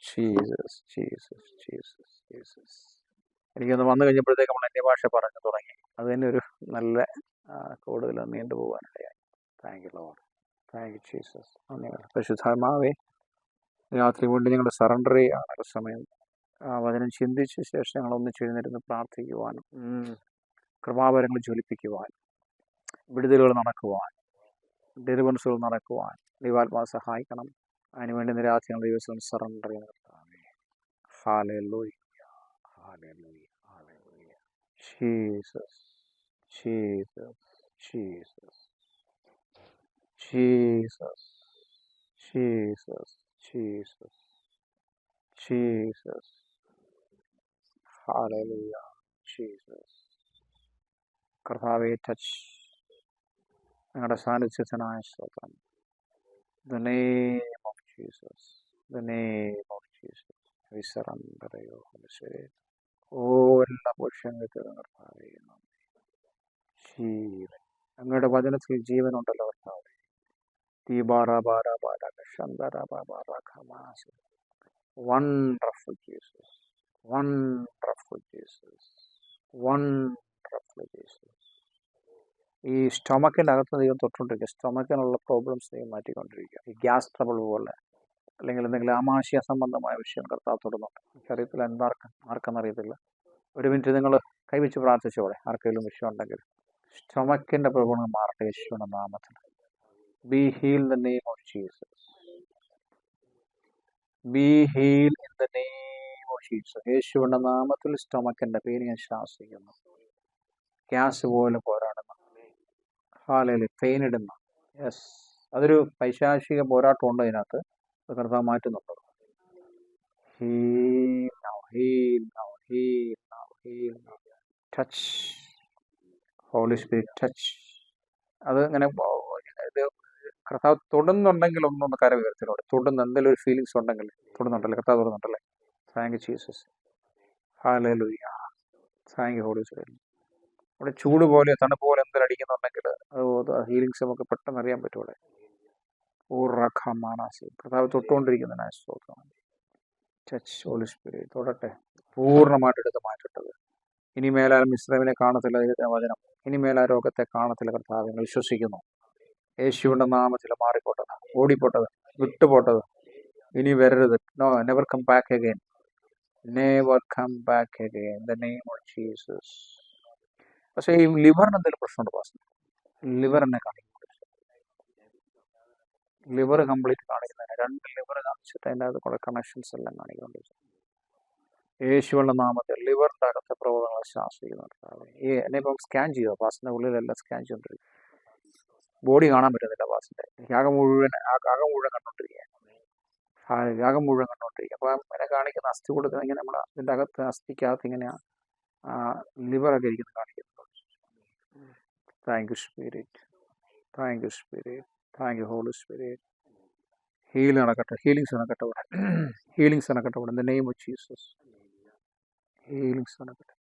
Jesus Jesus Jesus Jesus. എനിക്കൊന്ന് വന്നു കഴിഞ്ഞപ്പോഴത്തേക്ക് നമ്മൾ അന്യഭാഷ പറഞ്ഞു തുടങ്ങി. അത് തന്നെ ഒരു നല്ല കൂടുതൽ നീണ്ടു പോകാനിടയായി. Thank you Lord, thank you Jesus. പരിശുദ്ധാത്മാവേ, രാത്രി കൊണ്ട് ഞങ്ങൾ സറണ്ടർ ചെയ്യുകയാണ്. സമയം വചനം ചിന്തിച്ച ശേഷം ഞങ്ങൾ ഒന്നിച്ചെഴുന്നേരുന്ന് പ്രാർത്ഥിക്കുവാനും കൃപാവരങ്ങൾ ജ്വലിപ്പിക്കുവാൻ, വിടുതലുകൾ നടക്കുവാൻ, ഡെലിവറൻസുകൾ നടക്കുവാൻ ദൈവാത്മാവ് സഹായിക്കണം. അതിനുവേണ്ടി നിരാധികൾ ദിവസം സറണ്ടർ ചെയ്യുന്ന കർത്താവേ. Hallelujah, hallelujah, hallelujah. Jesus Jesus Jesus Jesus Jesus Jesus Jesus. Hallelujah, Jesus. കർത്താവേ, ടച്ച് ഞങ്ങളുടെ സാന്നിധ്യത്തിനായ സ്തോത്രം. The name of Jesus, the name of Jesus. We surrender your Holy Spirit. എല്ലാ പുരുഷങ്ങളും കർത്താവേ, ജീവൻ അങ്ങയുടെ വചനത്തിൽ ജീവനുണ്ടല്ലോ കർത്താവേ. Wonderful Jesus, wonderful Jesus, wonderful Jesus. ഈ സ്റ്റൊമക്കിൻ്റെ അകത്ത് ദൈവം തൊട്ടുകൊണ്ടിരിക്കുക. സ്റ്റൊമക്കിനുള്ള പ്രോബ്ലംസ് ദൈവം മാറ്റിക്കൊണ്ടിരിക്കുക. ഈ ഗ്യാസ് ട്രബിൾ പോലെ അല്ലെങ്കിൽ എന്തെങ്കിലും ആമാശയ സംബന്ധമായ വിഷയം കർത്താവ് തൊടുന്നുണ്ട്. എനിക്കറിയത്തില്ല ആർക്കെന്നറിയത്തില്ല. ഒരു മിനിറ്റ് നിങ്ങൾ കൈവച്ച് പ്രാർത്ഥിച്ചോടെ. ആർക്കെങ്കിലും വിഷയം ഉണ്ടെങ്കിൽ സ്റ്റൊമക്കിൻ്റെ പ്രോബ്ലം മാറട്ടെ യേശുവിൻ്റെ നാമത്തിൽ. Be heal in the name of Jesus. Be heal in the name of Jesus. യേശുവിൻ്റെ നാമത്തിൽ സ്റ്റൊമക്കിൻ്റെ പേര് ഞാൻ ശാസിക്കുന്നു. ഗ്യാസ് പോലെ പോരാടുന്ന, പെയിൻ ഇടുന്ന, യെസ്, അതൊരു പൈശാചിക പോരാട്ടം ഉണ്ട് അതിനകത്ത്. അത് കർത്താവ് മാറ്റുന്നുണ്ട്. Heal now, heal now, heal now, heal now. Touch Holy Spirit, touch. അത് ഇങ്ങനെ ഇത് കർത്താവ് തൊടുന്നുണ്ടെങ്കിൽ ഒന്നൊന്ന് കര ഉയർത്തിനോട്. തൊടുന്ന എന്തെങ്കിലും ഒരു ഫീലിങ്സ് ഉണ്ടെങ്കിൽ തൊടുന്നുണ്ടല്ലേ, കർത്താവ് തൊടുന്നുണ്ടല്ലേ. Thank you Jesus. Hallelujah, thank you Holy Spirit. ഇവിടെ ചൂട് പോലെ തണുപ്പ് പോലെ എന്തെങ്കിലും അടിക്കുന്നുണ്ടെങ്കിൽ അത് ഹീലിങ്സ് നമുക്ക് പെട്ടെന്ന് അറിയാൻ പറ്റും. ഇവിടെ ഊറഖമാനാസി കർത്താവ് തൊട്ടുകൊണ്ടിരിക്കുന്നതിനായ സ്തോത്രം. ടച്ച് ഹോളി സ്പിരിറ്റ്, തൊടട്ടെ, പൂർണ്ണമായിട്ട് എടുത്ത് മാറ്റട്ടത്. ഇനി മേലാൽ മിസ്രൈമിനെ കാണത്തില്ല ദൈവത്തിന്റെ വചനം. ഇനി മേലാൽ രോഗത്തെ കാണത്തില്ല കർത്താവ്. ഞങ്ങൾ വിശ്വസിക്കുന്നു. യേശുവിൻ്റെ നാമത്തിൽ മാറിപ്പോട്ടത്, ഓടിപ്പോട്ടത്, വിട്ടുപോട്ടത്, ഇനി വരരുത്. No, never come back again, never come back again, the name of Jesus. പക്ഷേ ഈ ലിവറിന് എന്തെങ്കിലും പ്രശ്നമുണ്ട് പാസ്. ലിവർ എന്നെ കാണിക്കുന്നു. ലിവർ കംപ്ലീറ്റ് കാണിക്കുന്നതിന് 2 ലിവർ കാണിച്ചിട്ട് അതിൻ്റെ അകത്ത് കുറെ കണക്ഷൻസ് എല്ലാം കാണിക്കുന്നുണ്ട്. യേശുവിൻ്റെ നാമത്തിൽ ലിവറിൻ്റെ അകത്തെ പ്രവർത്തനങ്ങൾ ശാസിക്കുന്നുണ്ട്. എന്നെ ഇപ്പം സ്കാൻ ചെയ്യുക, പാസിൻ്റെ ഉള്ളിലെല്ലാം സ്കാൻ ചെയ്തുകൊണ്ടിരിക്കും. ബോഡി കാണാൻ പറ്റുന്നില്ല പാസിൻ്റെ. എനിക്ക് ആകെ മുഴുവൻ കണ്ടോണ്ടിരിക്കുക. ആകം മുഴുവൻ കണ്ടോണ്ടിരിക്കുക. അപ്പം എന്നെ കാണിക്കുന്ന അസ്ഥി കൊടുക്കുന്ന ഇങ്ങനെ നമ്മുടെ ഇതിൻ്റെ അകത്ത് അസ്ഥിക്കകത്ത് ഇങ്ങനെയാണ് ലിവറൊക്കെ ഇരിക്കുന്നത് കാണിക്കുന്നത്. Thank you spirit, thank you spirit, thank you Holy Spirit. Heal നടക്കട്ടെ, ഹീലിങ്സ് നടക്കട്ടെ ഇവിടെ, ഹീലിങ്സ് നടക്കട്ടെ ഇവിടെ. In the name of Jesus, healings നടക്കട്ടെ.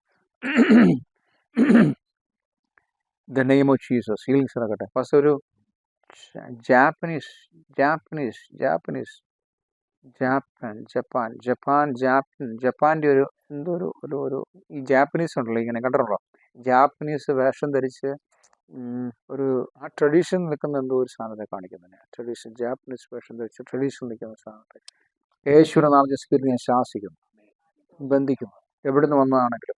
The name of Jesus, healings നടക്കട്ടെ. ഫസ്റ്റ് ഒരു ജപ്പാൻ്റെ ഒരു എന്തോ ഒരു ഈ ജാപ്പനീസ് ഉണ്ടല്ലോ, ഇങ്ങനെ കണ്ടിട്ടുണ്ടോ? ജാപ്പനീസ് വേഷം ധരിച്ച് ഒരു ആ ട്രഡീഷൻ നിൽക്കുന്ന എന്തോ ഒരു സാധനത്തെ കാണിക്കുന്നതിന്. ട്രഡീഷൻ, ജാപ്പനീസ് വേഷം ധരിച്ച് ട്രഡീഷൻ നിൽക്കുന്ന സാധനത്തെ യേശുവിൻ്റെ നാമത്തിൽ സ്പിരിറ്റ് ഞാൻ ശാസിക്കുന്നു, ബന്ധിക്കുന്നു. എവിടുന്ന് വന്നതാണെങ്കിലും.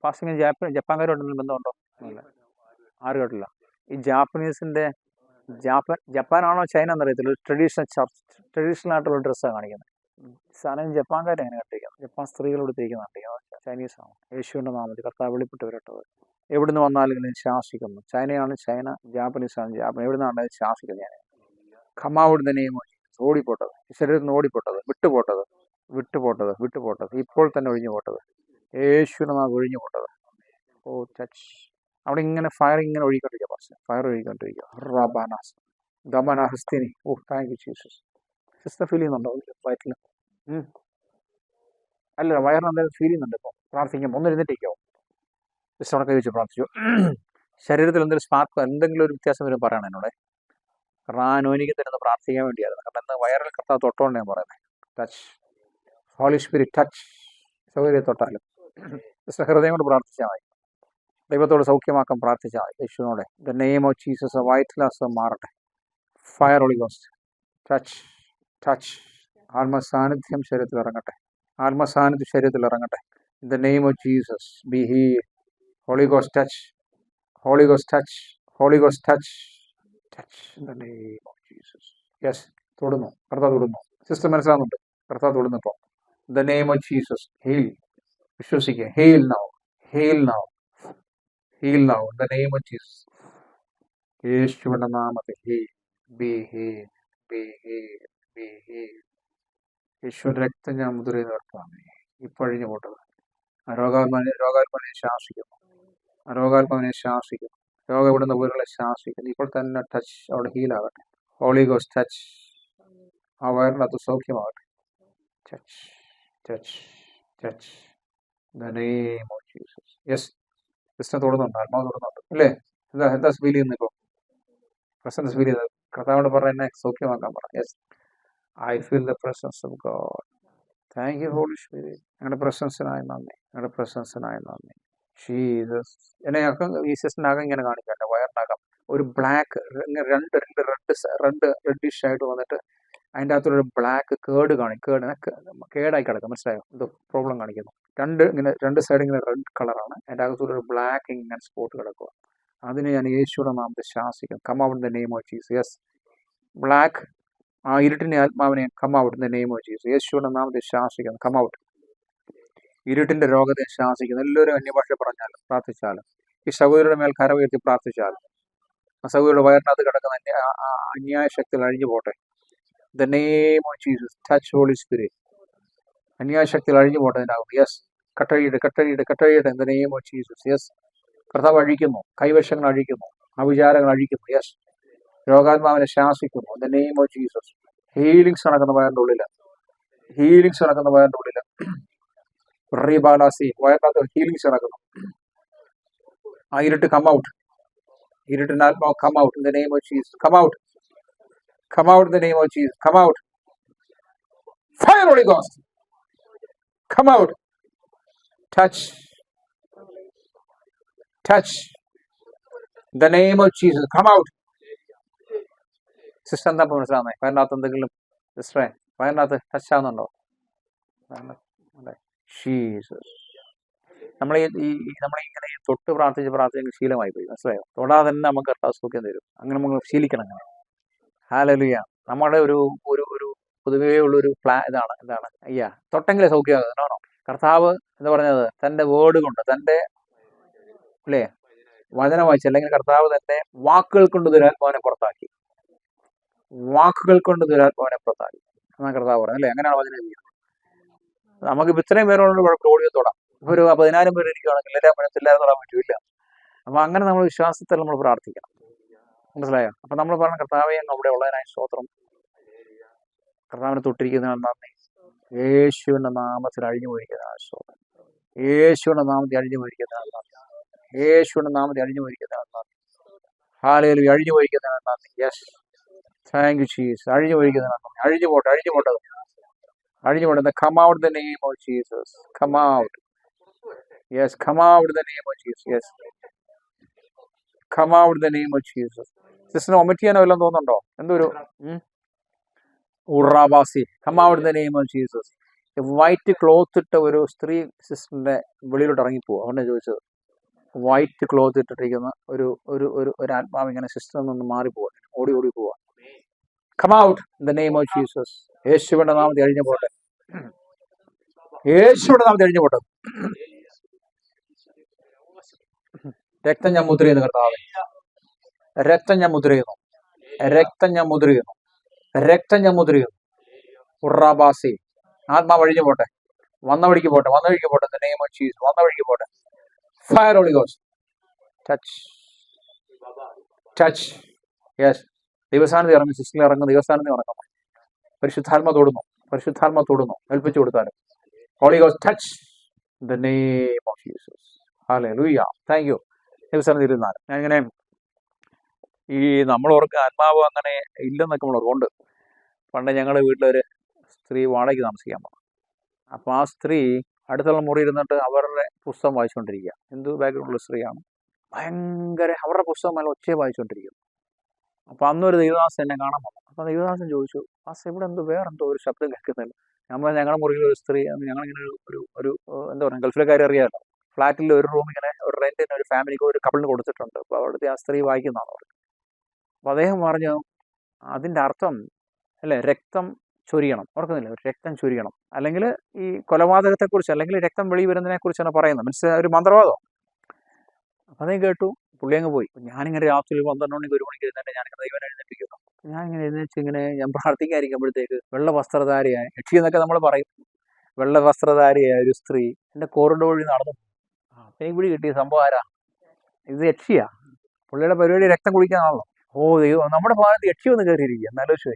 പാസിങ് ജപ്പാൻകാരുമായിട്ടൊന്നും ബന്ധമുണ്ടോ? അല്ല, ആരും കേട്ടില്ല. ഈ ജാപ്പനീസിൻ്റെ ജപ്പാനാണോ ചൈന എന്നറിയത്തില്ല, ഒരു ട്രഡീഷണൽ ആയിട്ടുള്ള ഡ്രസ്സാണ് കാണിക്കുന്നത്. സാധനം ജപ്പാൻകാരെ അങ്ങനെ കണ്ടിരിക്കുന്നത്. ജപ്പാൻ സ്ത്രീകളോട് തിരിക്കുന്നുണ്ട്. ചൈനീസാണ്. യേശുവിൻ്റെ നാമത്തിൽ കർത്താവ് വെളിപ്പെട്ട് വരട്ടത്. എവിടുന്ന് വന്നാലും ഞാൻ ശാസിക്കുന്നു. ചൈനയാണ് ചൈന, ജാപ്പനീസാണ് ജാപ്പൻ, എവിടുന്നാണ് ശാസിക്കുന്നത് ഞാൻ. ഖമാവിടുന്ന നെയ്മോ ഓടിപ്പോട്ടത്, ശരീരത്തിൽ നിന്ന് ഓടിപ്പോട്ടത്, വിട്ടുപോട്ടത്, ഇപ്പോൾ തന്നെ ഒഴിഞ്ഞു പോട്ടത്, യേശുവിൻ്റെ നാമം ഒഴിഞ്ഞു പോട്ടത്. ഓ ടച്ച്. അവിടെ ഇങ്ങനെ ഫയർ ഇങ്ങനെ ഒഴുകിക്കൊണ്ടിരിക്കുക. പക്ഷേ ഫയർ ഒഴുകിക്കൊണ്ടിരിക്കുക. റബാനാസ് ഗമനഹസ്തിനി. Oh thank you Jesus. Sister feel ചെയ്യുന്നുണ്ടോ വയറ്റിൽ? അല്ല, വയറിന് എന്തായാലും ഫീൽ ചെയ്യുന്നുണ്ട്. ഇപ്പോൾ പ്രാർത്ഥിക്കുമ്പോൾ ഒന്ന് എഴുന്നേറ്റിരിക്കോ? സിസ്റ്റർ അവിടെ കൈ വെച്ച് പ്രാർത്ഥിച്ചു. ശരീരത്തിൽ എന്തെങ്കിലും സ്പാർക്ക്, എന്തെങ്കിലും ഒരു വ്യത്യാസം വരും പറയണം എന്നോടെ. കാരണം ആ നോനിക്ക് തരുന്ന പ്രാർത്ഥിക്കാൻ വേണ്ടിയായിരുന്നു. കാരണം എന്താ വയറിൽ കർത്താവ് തൊട്ടോണ്ട് ഞാൻ പറയുന്നത്. ടച്ച്. Holy Spirit touch. സൗകര്യം തൊട്ടാലും ഹൃദയം കൊണ്ട് പ്രാർത്ഥിച്ചാൽ മതി. ദൈവത്തോട് സൗഖ്യമാക്കാൻ പ്രാർത്ഥിച്ചാൽ മതി. യേശുവിനോട് ദ നെയിം ഓഫ് ജീസസ് വൈറ്റ്ലാസ് മാറട്ടെ. Fire Holy Ghost touch touch. ആത്മസാന്നിധ്യം ശരീരത്തിൽ ഇറങ്ങട്ടെ. ആത്മസാന്നിധ്യം ശരീരത്തിൽ ഇറങ്ങട്ടെ. In the name of Jesus be heal. Holy Ghost touch. Holy Ghost touch. Holy Ghost touch. Touch in the name of Jesus. Yes, തൊടുന്നു. കർത്താവ് തൊടുന്നു. സിസ്റ്റർ മനസ്സിലാകുന്നുണ്ട്. കർത്താവ് തൊടുന്നു. ഇപ്പോൾ the name of Jesus heal. വിശ്വസിക്കുക. Heal now. Heal now. Heal now in the name of Jesus. യേശുവിന്റെ നാമത്തിൽ heal. Be heal. Be heal. Be heal. യേശുവിന്റെ രക്തം ഞാൻ മുദ്ര നിർത്താമേ. ഇപ്പഴിഞ്ഞു പോട്ടത്. രോഗാത്മാവിനെ ശാസിക്കുന്നു. രോഗാത്മാവിനെ ശാസിക്കുന്നു. രോഗം ഇവിടുന്ന് വീടുകളെ ശാസിക്കുന്നു. ഇപ്പോൾ തന്നെ ടച്ച്. അവിടെ ഹീലാകട്ടെ. Holy Ghost touch. ആ വയറിനകത്ത് സൗഖ്യമാകട്ടെ. Touch touch touch the name of Jesus. Yes, Christian തൊടുന്നുണ്ട്. ആത്മാവ് തൊടുന്നുണ്ട് അല്ലേ? എന്താ ഫീൽ ചെയ്യുന്നത് ഇപ്പോൾ? പ്രസൻസ് ഫീൽ ചെയ്തത്? കർത്താവോട് പറഞ്ഞ എന്നെ സൗഖ്യമാക്കാൻ പറ. Yes, I feel the presence of God. Thank you Holy Spirit. ഞങ്ങളുടെ പ്രസൻസിനായി നന്ദി. ഞങ്ങളുടെ പ്രസൻസിനായി നന്ദി. ജീസസ്. എന്നെ ഈ സിസ്റ്ററിനകം ഇങ്ങനെ കാണിക്കട്ടെ. വയറിനകം ഒരു ബ്ലാക്ക് രണ്ട് റെഡിഷ് ആയിട്ട് വന്നിട്ട് അതിൻ്റെ അകത്തൊരു ബ്ലാക്ക് കേടായി കിടക്കും. മനസ്സിലായോ? ഇത് പ്രോബ്ലം കാണിക്കുന്നു. രണ്ട് സൈഡ് ഇങ്ങനെ റെഡ് കളറാണ്. അതിൻ്റെ അകത്തൊരു ബ്ലാക്ക് ഇങ്ങനെ സ്പോട്ട് കിടക്കുക. അതിനെ ഞാൻ യേശുവിന്റെ നാമത്തിൽ ശാസിക്കും. Come out in the name of Jesus. Yes, black ആ ഇരുട്ടിന്റെ ആത്മാവിനെ come out in the name of Jesus. യേശുവിന്റെ നാമത്തിൽ ശാസിക്കുന്നു. Come out. ഇരുട്ടിന്റെ രോഗത്തെ ശാസിക്കുന്നു. എല്ലാവരും അന്യഭാഷ പറഞ്ഞാലും പ്രാർത്ഥിച്ചാലും ഈ സഹോദരിയുടെ മേൽ കര ഉയർത്തി പ്രാർത്ഥിച്ചാലും ആ സഹോദരിയുടെ വയറിനകത്ത് കിടക്കുന്ന അന്യായ ശക്തികൾ അഴിഞ്ഞു പോട്ടെ. The name of Jesus. Touch Holy Spirit. അന്യായ ശക്തികൾ അഴിഞ്ഞു പോട്ടെ അതിനാകും. യെസ്, കട്ടഴിയുടെ the name of Jesus. Yes, കർത്താവ് അഴിക്കുന്നു. കൈവശങ്ങൾ അഴിക്കുന്നു. അവിചാരങ്ങൾ അഴിക്കുന്നു. യെസ്, രോഗാത്മാവിനെ ശാസിക്കുന്നു. The name of Jesus. Healings നടക്കുന്ന വയറിന്റെ ഉള്ളില്. ഹീലിംഗ്സ് നടക്കുന്ന വയറിന്റെ ഉള്ളില്. റീബാലാസി വയറിനകത്ത് ഹീലിംഗ്സ് നടക്കുന്നു. ആ ഇരുട്ട് കം ഔട്ട്. ഇരുട്ടിന്റെ ആത്മാവ് come out in the name of Jesus. Come out. Come out in the name of Jesus. Come out. Fire Holy Ghost. Come out. Touch. Touch. In the name of Jesus. Come out. Sister എന്താ മനസ്സിലാവുന്നേ? വയറിനകത്ത് എന്തെങ്കിലും സിസ്റ്ററെ വയറിനകത്ത് touch ആവുന്നുണ്ടോ? Jesus. നമ്മളിങ്ങനെ തൊട്ട് പ്രാർത്ഥിച്ച് ശീലമായി പോയി. മനസ്സിലായോ? തൊടാതെ തന്നെ നമുക്ക് കർത്താവ് സൗഖ്യം തരും. അങ്ങനെ നമ്മൾ ശീലിക്കണം. അങ്ങനെ ഹല്ലേലൂയ. നമ്മുടെ ഒരു പൊതുവേ ഉള്ളൊരു എന്താണ് അയ്യാ തൊട്ടെങ്കിലേ സൗഖ്യമാകുന്നോ? കർത്താവ് എന്താ പറഞ്ഞത്? തന്റെ വേർഡ് കൊണ്ട്, തന്റെ അല്ലേ വചനം വായിച്ചു, അല്ലെങ്കിൽ കർത്താവ് തന്റെ വാക്കുകൾ കൊണ്ട് ദുരാത്മാവിനെ പുറത്താക്കി. വാക്കുകൾ കൊണ്ട് ദുരാത്മാവിനെ പുറത്താക്കി എന്നാ കർത്താവ് പറഞ്ഞു അല്ലേ? അങ്ങനെയാണ് വചനം ചെയ്യുന്നത്. നമുക്കിപ്പോൾ ഇത്രയും പേരോട് കുഴപ്പം ഓടിയോ തൊടാം. ഇപ്പൊ ഒരു 10,000 പേര് ഇരിക്കുകയാണെങ്കിൽ എല്ലാവരും തൊടാൻ പറ്റില്ല. അപ്പൊ അങ്ങനെ നമ്മൾ വിശ്വാസത്തിൽ നമ്മൾ പ്രാർത്ഥിക്കണം. മനസ്സിലായോ? അപ്പൊ നമ്മൾ പറഞ്ഞ കർത്താവെ അവിടെ ഉള്ളതിനായി സ്തോത്രം. കർത്താവിനെ തൊട്ടിരിക്കുന്നതിന് നന്ദി. യേശുവിന്റെ നാമത്തിൽ അഴിഞ്ഞു പോയിരിക്കുന്നതിനാണ് സ്തോത്രം. യേശുവിന്റെ നാമത്തിൽ അഴിഞ്ഞു പോയിരിക്കുന്നതിനാണ് നന്ദി. യേശുവിന്റെ നാമത്തിൽ അഴിഞ്ഞു പോയിരിക്കുന്നതിനാണ് നന്ദി. ഹല്ലേലൂയ. അഴിഞ്ഞു പോയിരിക്കുന്നതിനാണ് നന്ദി. Yes, thank you Jesus. അഴിഞ്ഞു പോയിരിക്കുന്നതിനാണ് നന്ദി. അഴിഞ്ഞു പോട്ടെ. Come out in the name of Jesus. Come out. Yes, come out in the name of Jesus. Yes, come out in the name of Jesus. സിസ്റ്ററിന് വൊമിറ്റ് ചെയ്യാനോ വല്ലതും തോന്നുന്നുണ്ടോ? എന്തൊരു ഉറാബാസി. Come out in the name of Jesus. White cloth ഇട്ട ഒരു സ്ത്രീ സിസ്റ്ററിന്റെ വെളിയിലോട്ട് ഇറങ്ങിപ്പോവുക. അതുകൊണ്ട് ചോദിച്ചത്. വൈറ്റ് ക്ലോത്ത് ഇട്ടിട്ടിരിക്കുന്ന ഒരു ആത്മാവ് ഇങ്ങനെ സിസ്റ്ററിൽ നിന്ന് മാറിപ്പോവാ, ഓടി പോവാ. Come out in the name of Jesus. യേശുവിന്റെ നാമത്തിൽ അഴിഞ്ഞു പോട്ടെ. യേശുവിന്റെ നാമത്തിൽ അഴിഞ്ഞു പോട്ടെ. രക്തം ഞാൻ മുദ്ര ചെയ്യുന്നു കർത്താവേ. രക്തം ഞാൻ മുദ്ര ചെയ്യുന്നു. ഉറാബാസി. ആത്മാവ് അഴിഞ്ഞു പോട്ടെ. വന്ന വഴിക്ക് പോട്ടെ. The name of Jesus. വന്ന വഴിക്ക് പോട്ടെ. Fire Holy Ghost. Touch. Yes, ദൈവസാന്നിധ്യം ഇറങ്ങും. സിസ്റ്ററിൽ ഇറങ്ങും. ദൈവസാന്നിധ്യം ഇറങ്ങുന്നു. പരിശുദ്ധാത്മ തൊടുന്നു. ഏൽപ്പിച്ചു കൊടുത്താലും Holy Ghost touch the name of Jesus. Hallelujah. Thank you. ദൈവസാന്നിധ്യം ഇരുന്നാലും ഞാനിങ്ങനെ നമ്മൾ ഓർക്ക് ആത്മാവ് അങ്ങനെ ഇല്ലെന്നൊക്കെ നമ്മൾ ഓർക്കുന്നുണ്ട്. പണ്ട് ഞങ്ങളുടെ വീട്ടിലൊരു സ്ത്രീ വാടകയ്ക്ക് താമസിക്കാൻ പോകും. അപ്പോൾ ആ സ്ത്രീ അടുത്തുള്ള മുറി ഇരുന്നിട്ട് അവരുടെ പുസ്തകം വായിച്ചുകൊണ്ടിരിക്കുക. ഹിന്ദു ബാക്ക്ഗ്രൗണ്ടുള്ള സ്ത്രീയാണ്. ഭയങ്കര അവരുടെ പുസ്തകം നല്ല ഒച്ചയെ വായിച്ചുകൊണ്ടിരിക്കും. അപ്പോൾ അന്നൊരു ദൈവദാസൻ എന്നെ കാണാൻ വന്നു. അപ്പോൾ ദൈവദാസൻ ചോദിച്ചു, ഇവിടെ എന്തോ വേറെന്തോ ഒരു ശബ്ദം കേൾക്കുന്നില്ല. നമ്മൾ ഞങ്ങളുടെ മുറിയിൽ ഒരു സ്ത്രീ, ഞങ്ങളിങ്ങനെ ഒരു എന്താ പറയുക, ഗൾഫിലെ കാര്യം അറിയാമല്ലോ, ഫ്ലാറ്റിൽ ഒരു റൂം ഇങ്ങനെ ഒരു റെന്റിന് ഒരു ഫാമിലിക്ക് ഒരു കപ്പിളിന് കൊടുത്തിട്ടുണ്ട്. അപ്പോൾ അവിടുത്തെ ആ സ്ത്രീ വായിക്കുന്നതാണ് പറഞ്ഞു. അപ്പോൾ അദ്ദേഹം പറഞ്ഞു, അതിൻ്റെ അർത്ഥം അല്ലേ, രക്തം ചൊരിയണം, ഓർക്കുന്നില്ല, രക്തം ചൊരിയണം, അല്ലെങ്കിൽ ഈ കൊലപാതകത്തെക്കുറിച്ച്, അല്ലെങ്കിൽ രക്തം വെളി വരുന്നതിനെ കുറിച്ചാണ് പറയുന്നത്. മീൻസ് ഒരു മന്ത്രവാദം. അപ്പം അതേ കേട്ടു, പുള്ളി അങ്ങ് പോയി. ഞാനിങ്ങനെ രാത്രി 12 മണിക്ക് 1 മണിക്ക് എഴുന്നേറ്റ് ഞാനിങ്ങനെ ദൈവം എഴുന്നേൽപ്പിക്കുന്നു. ഞാനിങ്ങനെ എഴുന്നേറ്റ് ഇങ്ങനെ ഞാൻ പ്രാർത്ഥിക്കാതിരിക്കുമ്പോഴത്തേക്ക് വെള്ള വസ്ത്രധാരിയായ യക്ഷി എന്നൊക്കെ നമ്മൾ പറയും, വെള്ള വസ്ത്രധാരിയായ ഒരു സ്ത്രീ എൻ്റെ കോറിഡോർ വഴി നടന്നു. എനിക്ക് പിടി കിട്ടിയ സംഭവം ആരാ? ഇത് യക്ഷിയാ. പുള്ളിയുടെ പരിപാടി രക്തം കുടിക്കാനാണല്ലോ. ഓ ദൈവം, നമ്മുടെ ഭാഗത്ത് യക്ഷി ഒന്ന് കയറിയിരിക്കുക. എന്നാലോചിച്ച്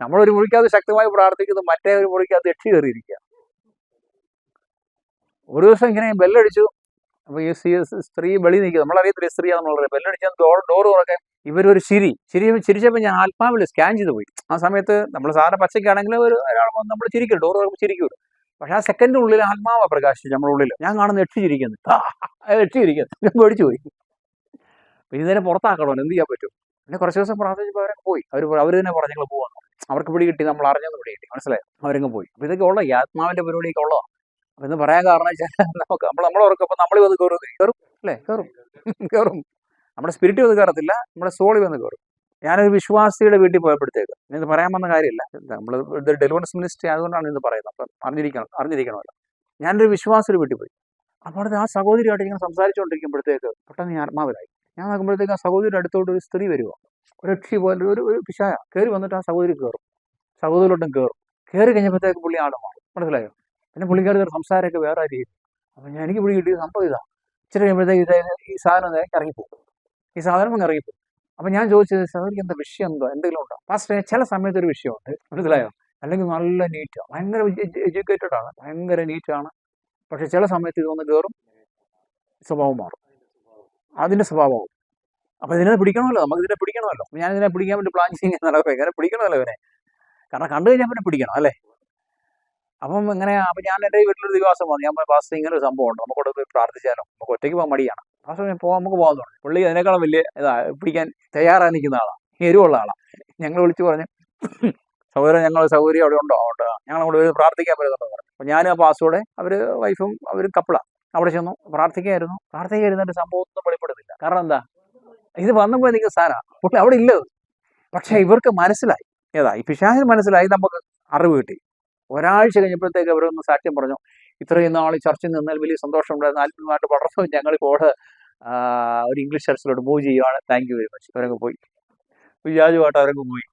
നമ്മളൊരു മുറിക്കകത്ത് ശക്തമായി പ്രാർത്ഥിക്കുന്നു, മറ്റേ ഒരു മുറിക്കകത്ത് യക്ഷി കയറിയിരിക്കുക. ഒരു ദിവസം ഇങ്ങനെ ബെല്ലടിച്ചു. അപ്പോൾ ഈ സ്ത്രീ വെളി നിൽക്കുക, നമ്മളറിയത്തില്ല സ്ത്രീയാണെന്നുള്ളത്. ബെല്ലടിച്ചാൽ ഡോർ തുറക്കാൻ ഇവരൊരു ചിരിച്ചപ്പോൾ ഞാൻ ആത്മാവിൽ സ്കാൻ ചെയ്ത് പോയി. ആ സമയത്ത് നമ്മൾ സാധാരണ പച്ചയ്ക്കാണെങ്കിൽ ഒരാൾ നമ്മൾ ചിരിക്കും, ഡോർ തുറക്കുമ്പോൾ ചിരിക്കും. പക്ഷെ ആ സെക്കൻഡിനുള്ളിൽ ആത്മാവ പ്രകാശിച്ചു നമ്മുടെ ഉള്ളിൽ. ഞാൻ കാണുന്ന യക്ഷി ചിരിക്കുന്നു, യക്ഷി ചിരിക്കുന്നു. ഞാൻ പേടിച്ചു പോയി. അപ്പോൾ ഇതിനെ പുറത്താക്കണമല്ലോ, എന്ത് ചെയ്യാൻ പറ്റും? പിന്നെ കുറച്ച് ദിവസം പ്രാർത്ഥിച്ചപ്പോൾ അവരൊക്കെ പോയി. അവർ തന്നെ പറഞ്ഞു ഞങ്ങൾ പോകാൻ. അവർക്ക് പിടി കിട്ടി, നമ്മൾ അറിഞ്ഞെന്ന് പിടി കിട്ടി, മനസ്സിലായോ? അവരങ്ങ് പോയി. അപ്പോൾ ഇതൊക്കെ ഉള്ള ഈ ആത്മാവിൻ്റെ പരിപാടിയൊക്കെ ഉള്ളതാണ്. അപ്പം എന്ന് പറയാൻ കാരണം വെച്ചാൽ നമ്മൾ ഓർക്കപ്പോൾ നമ്മൾ വന്ന് കയറും അല്ലേ, കയറും. നമ്മുടെ സ്പിരിറ്റ് വന്ന് കയറത്തില്ല, നമ്മുടെ സോളി വന്ന് കയറും. ഞാനൊരു വിശ്വാസിയുടെ വീട്ടിൽ പോയപ്പോഴത്തേക്ക്, ഇത് പറയാൻ വന്ന കാര്യമില്ല, നമ്മൾ ഇത് ഡെലിവറൻസ് മിനിസ്ട്രി ആയതുകൊണ്ടാണ് ഇന്ന് പറയുന്നത്. അപ്പം അറിഞ്ഞിരിക്കണമല്ലോ. ഞാനൊരു വിശ്വാസിയുടെ വീട്ടിൽ പോയി. അപ്പോൾ അവിടെ ആ സഹോദരിയായിട്ട് ഇങ്ങനെ സംസാരിച്ചുകൊണ്ടിരിക്കുമ്പോഴത്തേക്ക് പെട്ടെന്ന് ഞാൻ ആത്മാവിലായി. ഞാൻ നോക്കുമ്പോഴത്തേക്ക് ആ സഹോദരിയുടെ അടുത്തോട്ട് ഒരു സ്ത്രീ വരുമോ, ഒരു യക്ഷി പോലെ ഒരു പിശായ കയറി വന്നിട്ട് ആ സഹോദരി കയറും, സഹോദരിയോട്ടും കയറി കഴിഞ്ഞപ്പോഴത്തേക്ക് പുള്ളി ആട് മാറും, മനസ്സിലായോ? പിന്നെ പുള്ളിക്കാരുടെ സംസാരമൊക്കെ വേറെ രീതി. അപ്പം എനിക്ക് പിടി കിട്ടിയ സംഭവം ഇതാ. ഇച്ചിരി കഴിയുമ്പോഴത്തേക്ക് ഈ സാധനം ഇറങ്ങിപ്പോകും, ഈ സാധനം അങ്ങ് ഇറങ്ങിപ്പോകും. അപ്പം ഞാൻ ചോദിച്ചത്, സഹോദരിക്ക് എന്താ വിഷയം, എന്തോ എന്തെങ്കിലും ഉണ്ടോ? ഫസ്റ്റ് ചില സമയത്ത് ഒരു വിഷയമുണ്ട്, മനസ്സിലായോ? അല്ലെങ്കിൽ നല്ല നീറ്റാണ്, ഭയങ്കര എഡ്യൂക്കേറ്റഡ് ആണ്, ഭയങ്കര നീറ്റാണ്. പക്ഷെ ചില സമയത്ത് ഇതൊന്ന് കയറും, സ്വഭാവം മാറും, അതിൻ്റെ സ്വഭാവമാവും. അപ്പം ഇതിനെ പിടിക്കണമല്ലോ, നമുക്കിതിനെ പിടിക്കണമല്ലോ. ഞാനിതിനെ പിടിക്കാൻ വേണ്ടി പ്ലാൻ ചെയ്യുന്ന നടക്കുക, ഇങ്ങനെ പിടിക്കണമല്ലോ ഇവനെ, കാരണം കണ്ടു കഴിഞ്ഞാൽ പിന്നെ പിടിക്കണം അല്ലേ. അപ്പം അപ്പം ഞാൻ എൻ്റെ വീട്ടിലൊരു ദിവസം വന്നു. ഞാൻ പാസ്റ്റർ ഇങ്ങനെ ഒരു സംഭവം ഉണ്ട്, നമുക്കോട് പോയി പ്രാർത്ഥിച്ചാലോ, നമുക്ക് ഒറ്റയ്ക്ക് പോകാൻ മടിയാണ്. പാസ്റ്റർ നമുക്ക് പോകാമെന്ന് പറഞ്ഞു. പുള്ളി അതിനേക്കാളും വലിയ പിടിക്കാൻ തയ്യാറായി നിൽക്കുന്ന ആളാണ്, എരിവുള്ള ആളാണ്. ഞങ്ങൾ വിളിച്ചു പറഞ്ഞു, സൗകര്യം സൗകര്യം അവിടെ ഉണ്ടോ? ഞങ്ങളങ്ങോട്ട് പ്രാർത്ഥിക്കാൻ പറ്റുന്നുണ്ടോ പറഞ്ഞു. അപ്പം ഞാനും ആ പാസ്റ്ററോടെ അവർ വൈഫും അവരും കപ്പിളാണ്. അവിടെ ചെന്നു പ്രാർത്ഥിക്കായിരുന്നിട്ട് സംഭവം ഒന്നും വെളിപ്പെടുന്നില്ല. കാരണം എന്താ, ഇത് വന്നപ്പോൾ എനിക്ക് സാധനമാണ് പുള്ളി അവിടെ ഇല്ലത്. പക്ഷെ ഇവർക്ക് മനസ്സിലായി, ഈ പിശാചിന് മനസ്സിലായി, നമുക്ക് അറിവ് കിട്ടി. ഒരാഴ്ച കഴിഞ്ഞപ്പോഴത്തേക്ക് അവരൊന്ന് സാക്ഷ്യം പറഞ്ഞു, ഇത്രയും നാൾ ചർച്ചിൽ നിന്നാൽ വലിയ സന്തോഷമുണ്ടായിരുന്നു, ആത്മീയമായിട്ട് വളർന്നു, ഞങ്ങളിപ്പോൾ ഒരു ഇംഗ്ലീഷ് ചർച്ചിലോട്ട് മൂവ് ചെയ്യുവാണ്, താങ്ക് യു വെരി മച്ച്. അവരങ്ങ് പോയി, പിശാചുമായിട്ട് അവരങ്ങ് പോയി,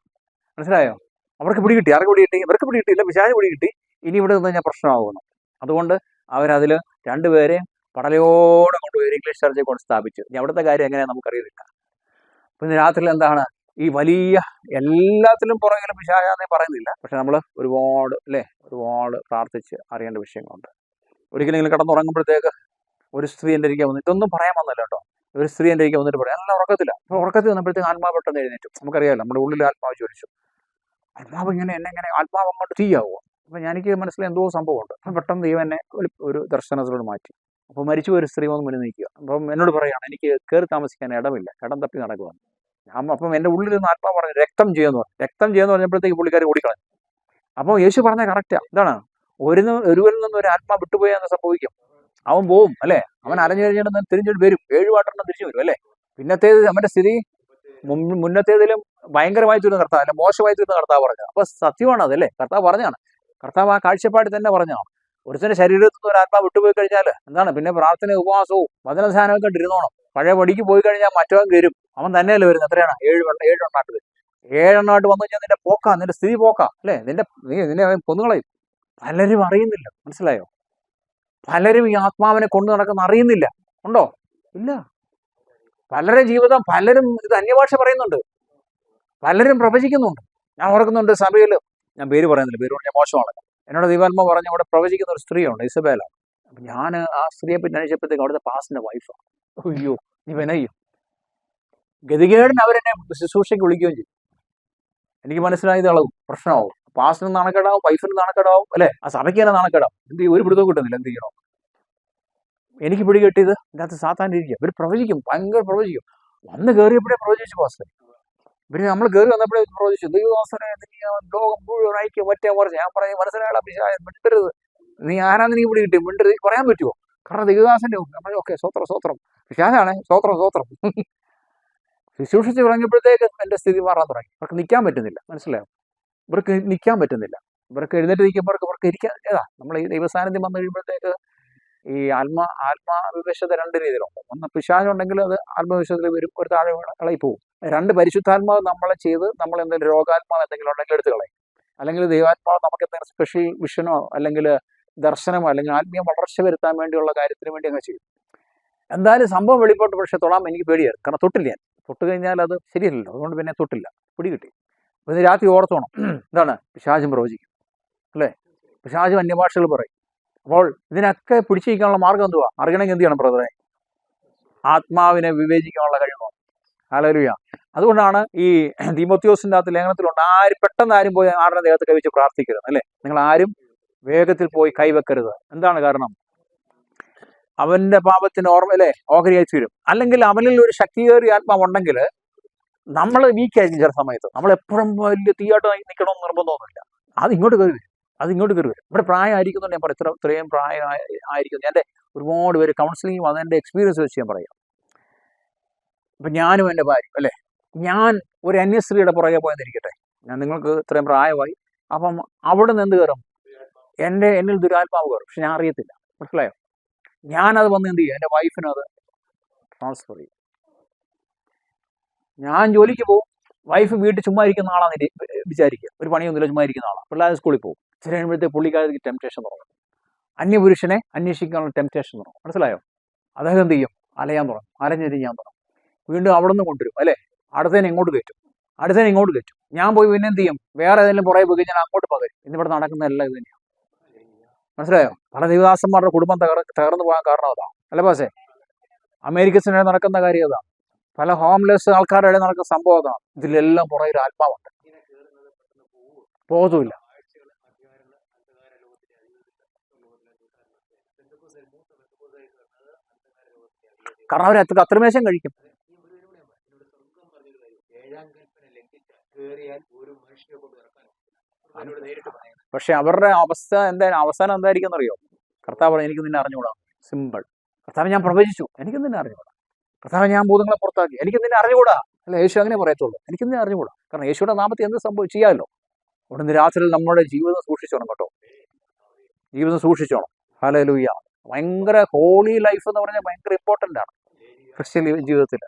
മനസ്സിലായോ? അവർക്ക് പിടി കിട്ടി, ആർക്ക് പിടി കിട്ടി? ഇവർക്ക് പിടി കിട്ടിയില്ല, പിശാചിന് പിടി കിട്ടി. ഇനി ഇവിടെ നിന്ന് കഴിഞ്ഞാൽ പ്രശ്നമാകുന്നു. അതുകൊണ്ട് അവരതിൽ രണ്ടുപേരെയും പടലയോടെ കൊണ്ടുപോയി ഇംഗ്ലീഷ് ചർച്ചിൽ കൊണ്ട് സ്ഥാപിച്ചു. ഇനി അവിടുത്തെ കാര്യം എങ്ങനെയാണെന്ന് നമുക്കറിയില്ല. പിന്നെ രാത്രിയിൽ എന്താണ്, ഈ വലിയ എല്ലാത്തിലും പുറകിലും പിശാചാന്നേ പറയുന്നില്ല, പക്ഷെ നമ്മൾ ഒരുപാട് പ്രാർത്ഥിച്ച് അറിയേണ്ട വിഷയങ്ങളുണ്ട്. ഒരിക്കലെങ്കിലും കിടന്നുറങ്ങുമ്പോഴത്തേക്ക് ഒരു സ്ത്രീ എൻ്റെ ഇരിക്കാൻ വന്നു, ഇതൊന്നും പറയാൻ വന്നല്ല കേട്ടോ, ഒരു സ്ത്രീ എൻ്റെ ഇരിക്കാൻ വന്നിട്ട് പറയാം, നല്ല ഉറക്കത്തില്ല. അപ്പോൾ ഉറക്കത്തിൽ വന്നപ്പോഴത്തേക്ക് ആത്മാവ് പെട്ടെന്ന് എഴുന്നേറ്റു. നമുക്കറിയാമല്ലോ, നമ്മുടെ ഉള്ളിൽ ആത്മാവ് ജ്വലിച്ചു. ആത്മാവ് എന്നെ ആത്മാവ് അങ്ങോട്ട് തീയാവുക. അപ്പം എനിക്ക് മനസ്സിലായി എന്തോ സംഭവമുണ്ട്. അപ്പം പെട്ടെന്ന് ദൈവം എന്നെ ഒരു ദർശനത്തിലോട് മാറ്റി. അപ്പോൾ മരിച്ചു ഒരു സ്ത്രീ വന്ന് മുന്നിൽ നിൽക്കുക. അപ്പം എന്നോട് പറയുകയാണ്, എനിക്ക് കയറി താമസിക്കാൻ ഇടമില്ല, ഇടം തപ്പി നടക്കുവാണ്. അപ്പം എൻ്റെ ഉള്ളിൽ നിന്ന് ആത്മാവ് പറഞ്ഞു, രക്തം ചെയ്യുമെന്ന് പറഞ്ഞപ്പോഴത്തേക്ക് പുള്ളിക്കാരി ഓടിക്കളഞ്ഞു. അപ്പോൾ യേശു പറഞ്ഞാൽ കറക്റ്റാണ്. ഇതാണ്, ഒരുവരിൽ നിന്ന് ഒരു ആത്മാവ് വിട്ടുപോയാൽ എന്ന് സംഭവിക്കും, അവൻ പോവും അല്ലേ, അവൻ അരഞ്ഞു കഴിഞ്ഞിട്ട് തിരിഞ്ഞിട്ട് വരും, 7 വാട്ടെണ്ണം തിരിച്ചു വരും അല്ലേ. പിന്നത്തേത് അവൻ്റെ സ്ഥിതി മുന്നത്തേതിലും ഭയങ്കരമായി തീരുന്ന കർത്താവ്, അല്ല മോശമായി തീരുന്ന കർത്താവ് പറഞ്ഞു. അപ്പോൾ സത്യമാണ് അതല്ലേ, കർത്താവ് പറഞ്ഞാണ്, കർത്താവ് ആ കാഴ്ചപ്പാടിൽ തന്നെ പറഞ്ഞാണ്. ഒരുത്തൻ്റെ ശരീരത്തിൽ നിന്ന് ഒരു ആത്മാവ് വിട്ടുപോയി കഴിഞ്ഞാൽ എന്താണ്, പിന്നെ പ്രാർത്ഥന ഉപവാസവും വചനധ്യാനമൊക്കെ ഇട്ടിരുന്നോണം. പഴയ പടിക്ക് പോയി കഴിഞ്ഞാൽ മറ്റവൻ വരും, അവൻ തന്നെയല്ലേ വരുന്നത്. എത്രയാണ്? 7 എണ്ണാട്ട് വരും. 7 എണ്ണാട്ട് വന്നു കഴിഞ്ഞാൽ നിന്റെ നിന്റെ സ്ഥിതി പോക്കാ അല്ലേ, നിന്നെ കൊന്നുകളയും. പലരും അറിയുന്നില്ല, മനസ്സിലായോ? പലരും ഈ ആത്മാവിനെ കൊണ്ടു നടക്കുന്ന അറിയുന്നില്ല. ഉണ്ടോ? ഇല്ല. പലരും ജീവിതം, പലരും ഇത് അന്യഭാഷ പറയുന്നുണ്ട്, പലരും പ്രവചിക്കുന്നുണ്ട്. ഞാൻ ഓർക്കുന്നുണ്ട് സഭയിൽ, ഞാൻ പേര് പറയുന്നില്ല, പേര് പറഞ്ഞാൽ മോശമാണല്ലോ. എന്നോട് ദൈവാത്മ പറഞ്ഞു, അവിടെ പ്രവചിക്കുന്ന ഒരു സ്ത്രീയുണ്ട്, ഇസബേല. അപ്പം ഞാൻ ആ സ്ത്രീയെ പറ്റി അന്വേഷിച്ചപ്പോഴത്തേക്ക് അവിടുത്തെ പാസ്റ്ററിന്റെ വൈഫാണ്. അയ്യോ, നീ വിനയും ഗതികേടിന് അവരെന്നെ ശുശ്രൂഷയ്ക്ക് വിളിക്കുകയും ചെയ്യും. എനിക്ക് മനസ്സിലായത് അളവും പ്രശ്നമാവും. പാസ്റ്റിന് നാണക്കേടാവും, വൈഫിന് നാണക്കേടാവും, അല്ലേ? ആ സഭയ്ക്ക് തന്നെ നാണക്കേടാവും. എന്ത് ചെയ്യും? ഒരു പിടുത്തവും കിട്ടുന്നില്ല. എന്ത് ചെയ്യണം? എനിക്ക് പിടികെട്ടിയത് ഇതിനകത്ത് സാത്താൻ്റെ ഇരിക്കുക. ഇവർ പ്രവചിക്കും, ഭയങ്കര പ്രവചിക്കും. വന്ന് കയറിയപ്പോഴേ പ്രവചിച്ചു പാസ്റ്റർ. ഇവര് നമ്മൾ കയറി വന്നപ്പോഴേ പ്രവചിച്ചു, ദൈവദാസനെ ലോകം മുഴുവൻ ഐക്യം ഒറ്റ കുറച്ച്. ഞാൻ പറഞ്ഞു, മനസ്സിലായാലും പിശാചൻ മിണ്ടരുത്, നീ ആരാന്ന് നീ പിടി കിട്ടി, മിണ്ടരുത് പറയാൻ പറ്റുമോ? കാരണം ദൈവദാസന്റെ നമ്മൾ ഓക്കെ സ്വത്രം സ്വത്രം പിശാചാണ്, സ്വത്രം സ്വത്രം. ശുശ്രൂഷിച്ച് തുടങ്ങിയപ്പോഴത്തേക്ക് എൻ്റെ സ്ഥിതി മാറാൻ തുടങ്ങി. ഇവർക്ക് നിൽക്കാൻ പറ്റുന്നില്ല. മനസ്സിലായോ? ഇവർക്ക് നിൽക്കാൻ പറ്റുന്നില്ല. ഇവർക്ക് എഴുന്നേറ്റ് നിൽക്കുമ്പോൾ ഇവർക്ക് ഇരിക്കാൻ നമ്മൾ ഈ ദൈവസാന്നിധ്യം വന്നു കഴിയുമ്പോഴത്തേക്ക് ഈ ആത്മാവിവശത രണ്ട് രീതിയിലുണ്ട്. ഒന്ന് പിശാചുണ്ടെങ്കിൽ അത് ആത്മവിശ്വാസത്തിൽ വരും, ഒരു താഴെ ഇളകി പോകും. രണ്ട് പരിശുദ്ധാത്മാവ് നമ്മളെ ചെയ്ത് നമ്മൾ എന്തെങ്കിലും രോഗാത്മാവ് എന്തെങ്കിലും ഉണ്ടെങ്കിൽ എടുത്ത് കളയും. അല്ലെങ്കിൽ ദൈവാത്മാവ് നമുക്ക് എന്തെങ്കിലും സ്പെഷ്യൽ വിഷനോ അല്ലെങ്കിൽ ദർശനമോ അല്ലെങ്കിൽ ആത്മീയ വളർച്ച വരുത്താൻ വേണ്ടിയുള്ള കാര്യത്തിന് വേണ്ടി അങ്ങനെ ചെയ്യും. എന്തായാലും സംഭവം വെളിപ്പെട്ട്, പക്ഷെ തൊടാൻ എനിക്ക് പേടിയായിരുന്നു. കാരണം തൊട്ടില്ല ഞാൻ. തൊട്ട് കഴിഞ്ഞാൽ അത് ശരിയല്ലല്ലോ. അതുകൊണ്ട് പിന്നെ തൊട്ടില്ല, പിടികിട്ടി. ഇത് രാത്രി ഓർത്തോണം. എന്താണ്? പിശാചും പ്രവചിക്കും, അല്ലേ? പിശാചും അന്യഭാഷകൾ പറയും. അപ്പോൾ ഇതിനൊക്കെ പിടിച്ചിരിക്കാനുള്ള മാർഗം എന്തുവാ? അറിയണമെങ്കിൽ എന്ത് ചെയ്യണം ബ്രദറെ? ആത്മാവിനെ വിവേചിക്കാനുള്ള കഴിവ്. ഹല്ലേലൂയ. അതുകൊണ്ടാണ് ഈ തീമോഥെയോസിന്റെ അകത്ത് ലേഖനത്തിലുണ്ട്, പെട്ടെന്ന് ആരും പോയി ആരുടെ ദേഹത്ത് കൈവച്ച് പ്രാർത്ഥിക്കരുത്, അല്ലേ? നിങ്ങൾ ആരും വേഗത്തിൽ പോയി കൈവെക്കരുത്. എന്താണ് കാരണം? അവന്റെ പാപത്തിന് അല്ലേ ഓഹരിയായി തീരും. അല്ലെങ്കിൽ അവനിൽ ഒരു ശക്തിയേറിയ ആത്മാവുണ്ടെങ്കിൽ നമ്മൾ വീക്കായിരിക്കും. ചില സമയത്ത് നമ്മൾ എപ്പോഴും വലിയ തീയായിട്ട് നിൽക്കണമെന്ന് നിർബന്ധമൊന്നുമില്ല. അത് ഇങ്ങോട്ട് കയറി വരും. ഇവിടെ പ്രായമായിരിക്കുന്നുണ്ട്. ഞാൻ പറയാം, ഇത്രയും പ്രായമായിരിക്കുന്നു. എൻ്റെ ഒരുപാട് പേര് കൗൺസിലിംഗ് അതെൻ്റെ എക്സ്പീരിയൻസ് വെച്ച് ഞാൻ പറയാം. ഇപ്പം ഞാനും എൻ്റെ ഭാര്യ, അല്ലേ, ഞാൻ ഒരു അന്യസ്ത്രീയുടെ പുറകെ പോയെന്നിരിക്കട്ടെ, ഞാൻ നിങ്ങൾക്ക് ഇത്രയും പ്രായമായി, അപ്പം അവിടെ നിന്ന് എന്ത് കയറും? എന്നിൽ ദുരാത്മാവ് കയറും. പക്ഷെ ഞാൻ അറിയത്തില്ല. മനസ്സിലായോ? ഞാനത് വന്ന് എന്ത് ചെയ്യും? എൻ്റെ വൈഫിനും അത് ട്രാൻസ്ഫർ ചെയ്യും. ഞാൻ ജോലിക്ക് പോകും, വൈഫ് വീട്ടിൽ ചുമ്മാ ഇരിക്കുന്ന ആളാന്ന് വിചാരിക്കുക. ഒരു പണിയൊന്നുമില്ല, ചുമ്മാ ഇരിക്കുന്ന ആളാണ്. പിള്ളേർ സ്കൂളിൽ പോകും. ഇച്ചിരി കഴിയുമ്പോഴത്തേക്ക് പുള്ളിക്കാർക്ക് ടെംപ്റ്റേഷൻ തുടങ്ങും. അന്യപുരുഷനെ അന്വേഷിക്കാനുള്ള ടെംപ്റ്റേഷൻ തുടങ്ങും. മനസ്സിലായോ? അദ്ദേഹം എന്ത് ചെയ്യും? അലയാൻ തുടങ്ങും, അലഞ്ഞിരിക്കാൻ തുടങ്ങും. വീണ്ടും അവിടെ നിന്ന് കൊണ്ടുവരും, അല്ലേ? അടുത്തതിനെ ഇങ്ങോട്ട് കയറ്റും. ഞാൻ പോയി പിന്നെ എന്ത് ചെയ്യും? വേറെ ഏതെങ്കിലും പുറകെ പോയി ഞാൻ അങ്ങോട്ട് പകരും. ഇന്നിവിടെ നടക്കുന്നതെല്ലാം ഇത് തന്നെയാണ്. മനസ്സിലായോ? പല ദൈവദാസന്മാരുടെ കുടുംബം തകർന്നു പോകാൻ കാരണം അതാണ്, അല്ലേ പാസേ? അമേരിക്കസിനിടെ നടക്കുന്ന കാര്യം അതാണ്. പല ഹോംലെസ് ആൾക്കാരുടെ ഇടയിൽ നടക്കുന്ന സംഭവം അതാണ്. ഇതിലെല്ലാം പുറകിൽ ആത്മാവുണ്ട്. പോകത്തുമില്ല. കാരണം അവർ അത്രമേശം കഴിക്കും. പക്ഷെ അവരുടെ അവസാനം എന്തായിരിക്കും അറിയോ? കർത്താവ് പറഞ്ഞു, എനിക്ക് നിന്നെ അറിഞ്ഞുകൂടാ. സിമ്പിൾ. കർത്താവ്, ഞാൻ പ്രവചിച്ചു, എനിക്ക് നിന്നെ അറിഞ്ഞുകൂടാ. കർത്താവ്, ഞാൻ ഭൂതങ്ങളെ പുറത്താക്കി, എനിക്ക് നിന്നെ അറിഞ്ഞുകൂടാ. അല്ല, യേശു അങ്ങനെ പറയത്തുള്ളൂ, എനിക്ക് നിന്നെ അറിഞ്ഞുകൂടാ. കാരണം യേശുയുടെ നാമത്തിൽ എന്ത് ചെയ്യാമല്ലോ. അവിടുന്ന് രാത്രിയിൽ നമ്മുടെ ജീവിതം സൂക്ഷിച്ചോണം കേട്ടോ. ജീവിതം സൂക്ഷിച്ചോണം. ഹല്ലേലൂയ. ഭയങ്കര ഹോളി ലൈഫ് എന്ന് പറഞ്ഞാൽ ഭയങ്കര ഇമ്പോർട്ടൻ്റ് ആണ് ക്രിസ്ത്യൻ ജീവിതത്തിൽ.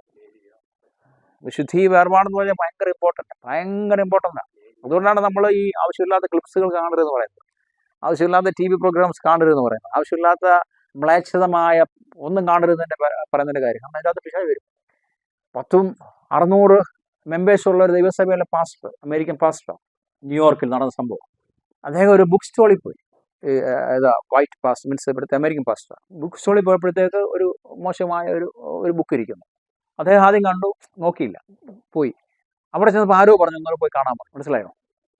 വിശുദ്ധി വേർപാടെന്ന് പറഞ്ഞാൽ ഭയങ്കര ഇമ്പോർട്ടൻ്റ് ആണ്. അതുകൊണ്ടാണ് നമ്മൾ ഈ ആവശ്യമില്ലാത്ത ക്ലിപ്സുകൾ കാണരുതെന്ന് പറയുന്നത്, ആവശ്യമില്ലാത്ത TV പ്രോഗ്രാംസ് കാണരുതെന്ന് പറയുന്നത്, ആവശ്യമില്ലാത്ത മ്ലേച്ഛതമായ ഒന്നും കാണരുത് തന്നെ പറയുന്നതിൻ്റെ കാര്യം. കാരണം അതിനകത്ത് പിശാച് വരും. 600 മെമ്പേഴ്സ് ഉള്ള ഒരു ദൈവസഭയിലെ പാസ്റ്റർ, അമേരിക്കൻ പാസ്റ്റർ, ന്യൂയോർക്കിൽ നടന്ന സംഭവം. അദ്ദേഹം ഒരു ബുക്ക് സ്റ്റോളിൽ പോയി. വൈറ്റ് പാസ്റ്റർ മീൻസ് ഇവിടുത്തെ അമേരിക്കൻ പാസ്റ്റർ. ബുക്ക് സ്റ്റോളിൽ പോയപ്പോഴത്തേക്ക് ഒരു മോശമായ ഒരു ബുക്ക് ഇരിക്കുന്നു. അദ്ദേഹം ആദ്യം കണ്ടു, നോക്കിയില്ല, പോയി. അവിടെ ചെന്നപ്പോൾ ആരോ പറഞ്ഞു, ഒന്നോടെ പോയി കാണാൻ പറഞ്ഞു. മനസ്സിലായോ?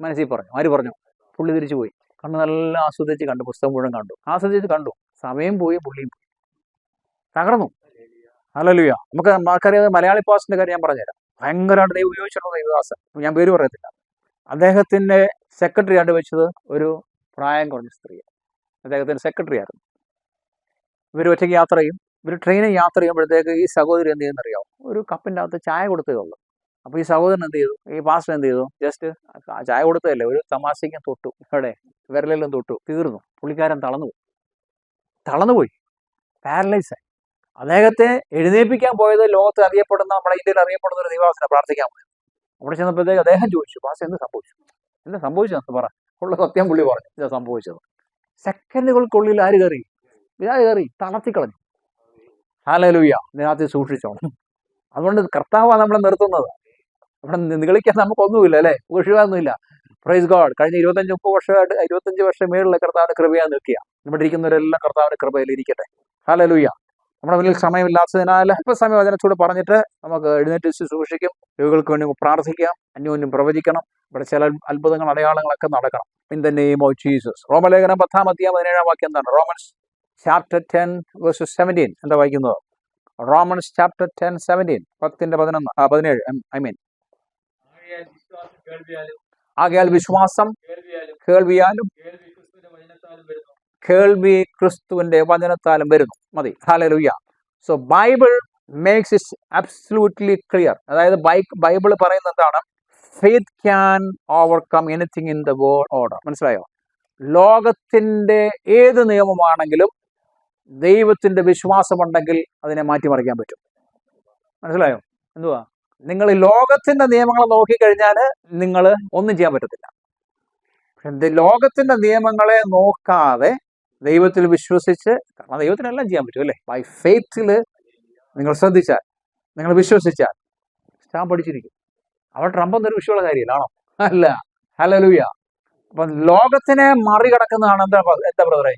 മനസ്സിൽ പറഞ്ഞു. ആര് പറഞ്ഞു? പുള്ളി തിരിച്ചു പോയി. കണ്ണ് നല്ല ആസ്വദിച്ച് കണ്ടു, പുസ്തകം മുഴുവൻ കണ്ടു, ആസ്വദിച്ച് കണ്ടു. സമയം പോയി, പുള്ളിയും പോയി, തകർന്നു. ഹല്ലേലൂയ. നമുക്കറിയാതെ മലയാളി പാസ്റ്ററിന്റെ കാര്യം ഞാൻ പറഞ്ഞുതരാം. ഭയങ്കരമായിട്ട് ദൈവം ഉപയോഗിച്ചിട്ടുള്ള ദൈവദാസൻ, ഞാൻ പേര് പറയത്തില്ല. അദ്ദേഹത്തിന്റെ സെക്രട്ടറി ആയിട്ട് വെച്ചത് ഒരു പ്രായം കുറഞ്ഞ സ്ത്രീയാണ്. അദ്ദേഹത്തിന്റെ സെക്രട്ടറി ആയിരുന്നു. ഇവർ ഒറ്റയ്ക്ക് യാത്ര ചെയ്യും. ഇവർ ട്രെയിനിൽ യാത്ര ചെയ്യുമ്പോഴത്തേക്ക് ഈ സഹോദരി എന്ത് ചെയ്യുന്നറിയാമോ? ഒരു കപ്പിൻ്റെ അകത്ത് ചായ കൊടുത്തേ ഉള്ളൂ. അപ്പോൾ ഈ സഹോദരൻ എന്ത് ചെയ്തു? ഈ പാസ്റ്റർ എന്ത് ചെയ്തു? ജസ്റ്റ് ചായ കൊടുത്തതല്ലേ, ഒരു തമാശയ്ക്കും തൊട്ടു, ഇവിടെ വിരലെല്ലാം തൊട്ടു, തീർന്നു. പുള്ളിക്കാരൻ തളർന്നുപോയി, പാരലൈസായി. അദ്ദേഹത്തെ എഴുന്നേൽപ്പിക്കാൻ പോയത് ലോകത്ത് അറിയപ്പെടുന്ന, നമ്മുടെ ഇന്ത്യയിൽ അറിയപ്പെടുന്ന ഒരു ദൈവദാസനെ പ്രാർത്ഥിക്കാൻ പോയത്. അവിടെ ചെന്നപ്പോഴത്തേക്ക് അദ്ദേഹം ചോദിച്ചു, പാസ്റ്റർ എന്ത് സംഭവിച്ചു? പറ. ഉള്ള സത്യം പുള്ളി പറഞ്ഞു, ഇതാ സംഭവിച്ചത്. സെക്കൻഡുകൾക്കുള്ളിൽ ആര് കയറി? തളർത്തിക്കളഞ്ഞു. ഹല്ലേലൂയ. ഇതിനകത്ത് സൂക്ഷിച്ചോണം. അതുകൊണ്ട് കർത്താവാണ് നമ്മളെ നിർത്തുന്നത്. അവിടെ നിഗളിക്കാൻ നമുക്കൊന്നുമില്ല, അല്ലേ? ഒഴിവാന്നുമില്ല. Praise God. കഴിഞ്ഞ 25 വർഷം മേളിലെ കർത്താവിന്റെ കൃപയാ നിൽക്കുക. ഇവിടെ ഇരിക്കുന്നവരെല്ലാം കർത്താവിന്റെ കൃപയിൽ ഇരിക്കട്ടെ. ഹല്ലേലൂയ. നമ്മുടെ മുന്നിൽ സമയമില്ലാത്തതിനാൽ അല്പസമയം അതിനകത്തൂടെ പറഞ്ഞിട്ട് നമുക്ക് എഴുന്നേറ്റ് സൂക്ഷിക്കും. രോഗികൾക്ക് വേണ്ടി പ്രാർത്ഥിക്കാം, അന്യോന്യം പ്രവചിക്കണം. ഇവിടെ ചില അത്ഭുതങ്ങൾ അടയാളങ്ങളൊക്കെ നടക്കണം. In the name of Jesus. റോമലേഖനം 10-17 എന്താണ്? റോമൻസ് ചാപ്റ്റർ 10:17 എന്താ വായിക്കുന്നത്? Romans chapter 10:17 10:17 I mean. ആകയാൽ വിശ്വാസം കേൾവിയാലും കേൾവി ക്രിസ്തുവിന്റെ വചനത്താലും വരുന്നു. മതി. Hallelujah. So Bible makes it absolutely clear. അതായത് ബൈബിൾ പറയുന്നത് എന്താണ്? Faith can overcome anything in the world order. മനസ്സിലായോ? ലോകത്തിന്റെ ഏത് നിയമമാണെങ്കിലും ദൈവത്തിന്റെ വിശ്വാസമുണ്ടെങ്കിൽ അതിനെ മാറ്റിമറിക്കാൻ പറ്റും. മനസ്സിലായോ? എന്തുവാ? നിങ്ങൾ ഈ ലോകത്തിന്റെ നിയമങ്ങൾ നോക്കിക്കഴിഞ്ഞാൽ നിങ്ങൾ ഒന്നും ചെയ്യാൻ പറ്റത്തില്ല. പക്ഷെ ലോകത്തിന്റെ നിയമങ്ങളെ നോക്കാതെ ദൈവത്തിൽ വിശ്വസിച്ച്, കാരണം ദൈവത്തിനെല്ലാം ചെയ്യാൻ പറ്റും അല്ലേ? ബൈ ഫെയ്ത്തിൽ നിങ്ങൾ ശ്രദ്ധിച്ചാൽ, നിങ്ങൾ വിശ്വസിച്ചാൽ സ്റ്റാമ്പ് അടിച്ചിരിക്കും. അവിടെ ട്രംപ് എന്നൊരു വിഷയമുള്ള കാര്യമില്ലാണോ? അല്ല. ഹല്ലേലൂയ. അപ്പം ലോകത്തിനെ മറികടക്കുന്നതാണ് എന്താ ബ്രദറെ?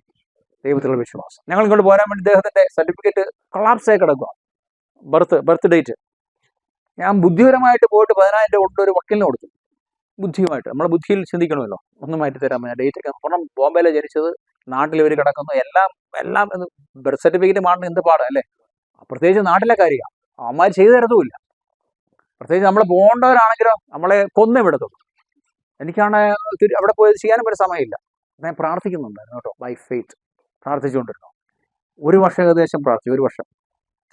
ദൈവത്തിലുള്ള വിശ്വാസം. ഞങ്ങൾ ഇങ്ങോട്ട് പോരാൻ വേണ്ടി ഇദ്ദേഹത്തിന്റെ സർട്ടിഫിക്കറ്റ് കൊളാപ്സ് ആയി കിടക്കുക. ബർത്ത് ഡേറ്റ് ഞാൻ ബുദ്ധിപരമായിട്ട് പോയിട്ട് 10,000 കൊണ്ട് ഒരു വക്കീലിന് കൊടുത്തു. ബുദ്ധിയുമായിട്ട് നമ്മളെ ബുദ്ധിയിൽ ചിന്തിക്കണമല്ലോ. ഒന്നും മാറ്റി തരാൻ പറ്റില്ല. ഡേറ്റ് ഒക്കെ കാരണം ബോംബെയിലെ ജനിച്ചത്, നാട്ടിൽ ഇവർ കിടക്കുന്നു, എല്ലാം ബർത്ത് സർട്ടിഫിക്കറ്റ് മാറുന്ന എന്ത് പാടാ അല്ലേ? പ്രത്യേകിച്ച് നാട്ടിലെ കാര്യമാണ്. അമ്മമാർ ചെയ്തു തരത്തുമില്ല. പ്രത്യേകിച്ച് നമ്മൾ പോകേണ്ടവരാണെങ്കിലോ നമ്മളെ കൊന്നേ വിടത്തുള്ളൂ. എനിക്കാണ് അവിടെ പോയി ചെയ്യാനും ഒരു സമയമില്ല. ഞാൻ പ്രാർത്ഥിക്കുന്നുണ്ടായിരുന്നു കേട്ടോ. By faith പ്രാർത്ഥിച്ചുകൊണ്ടിരുന്നു. 1 വർഷം ഏകദേശം പ്രാർത്ഥിച്ചു. 1 വർഷം.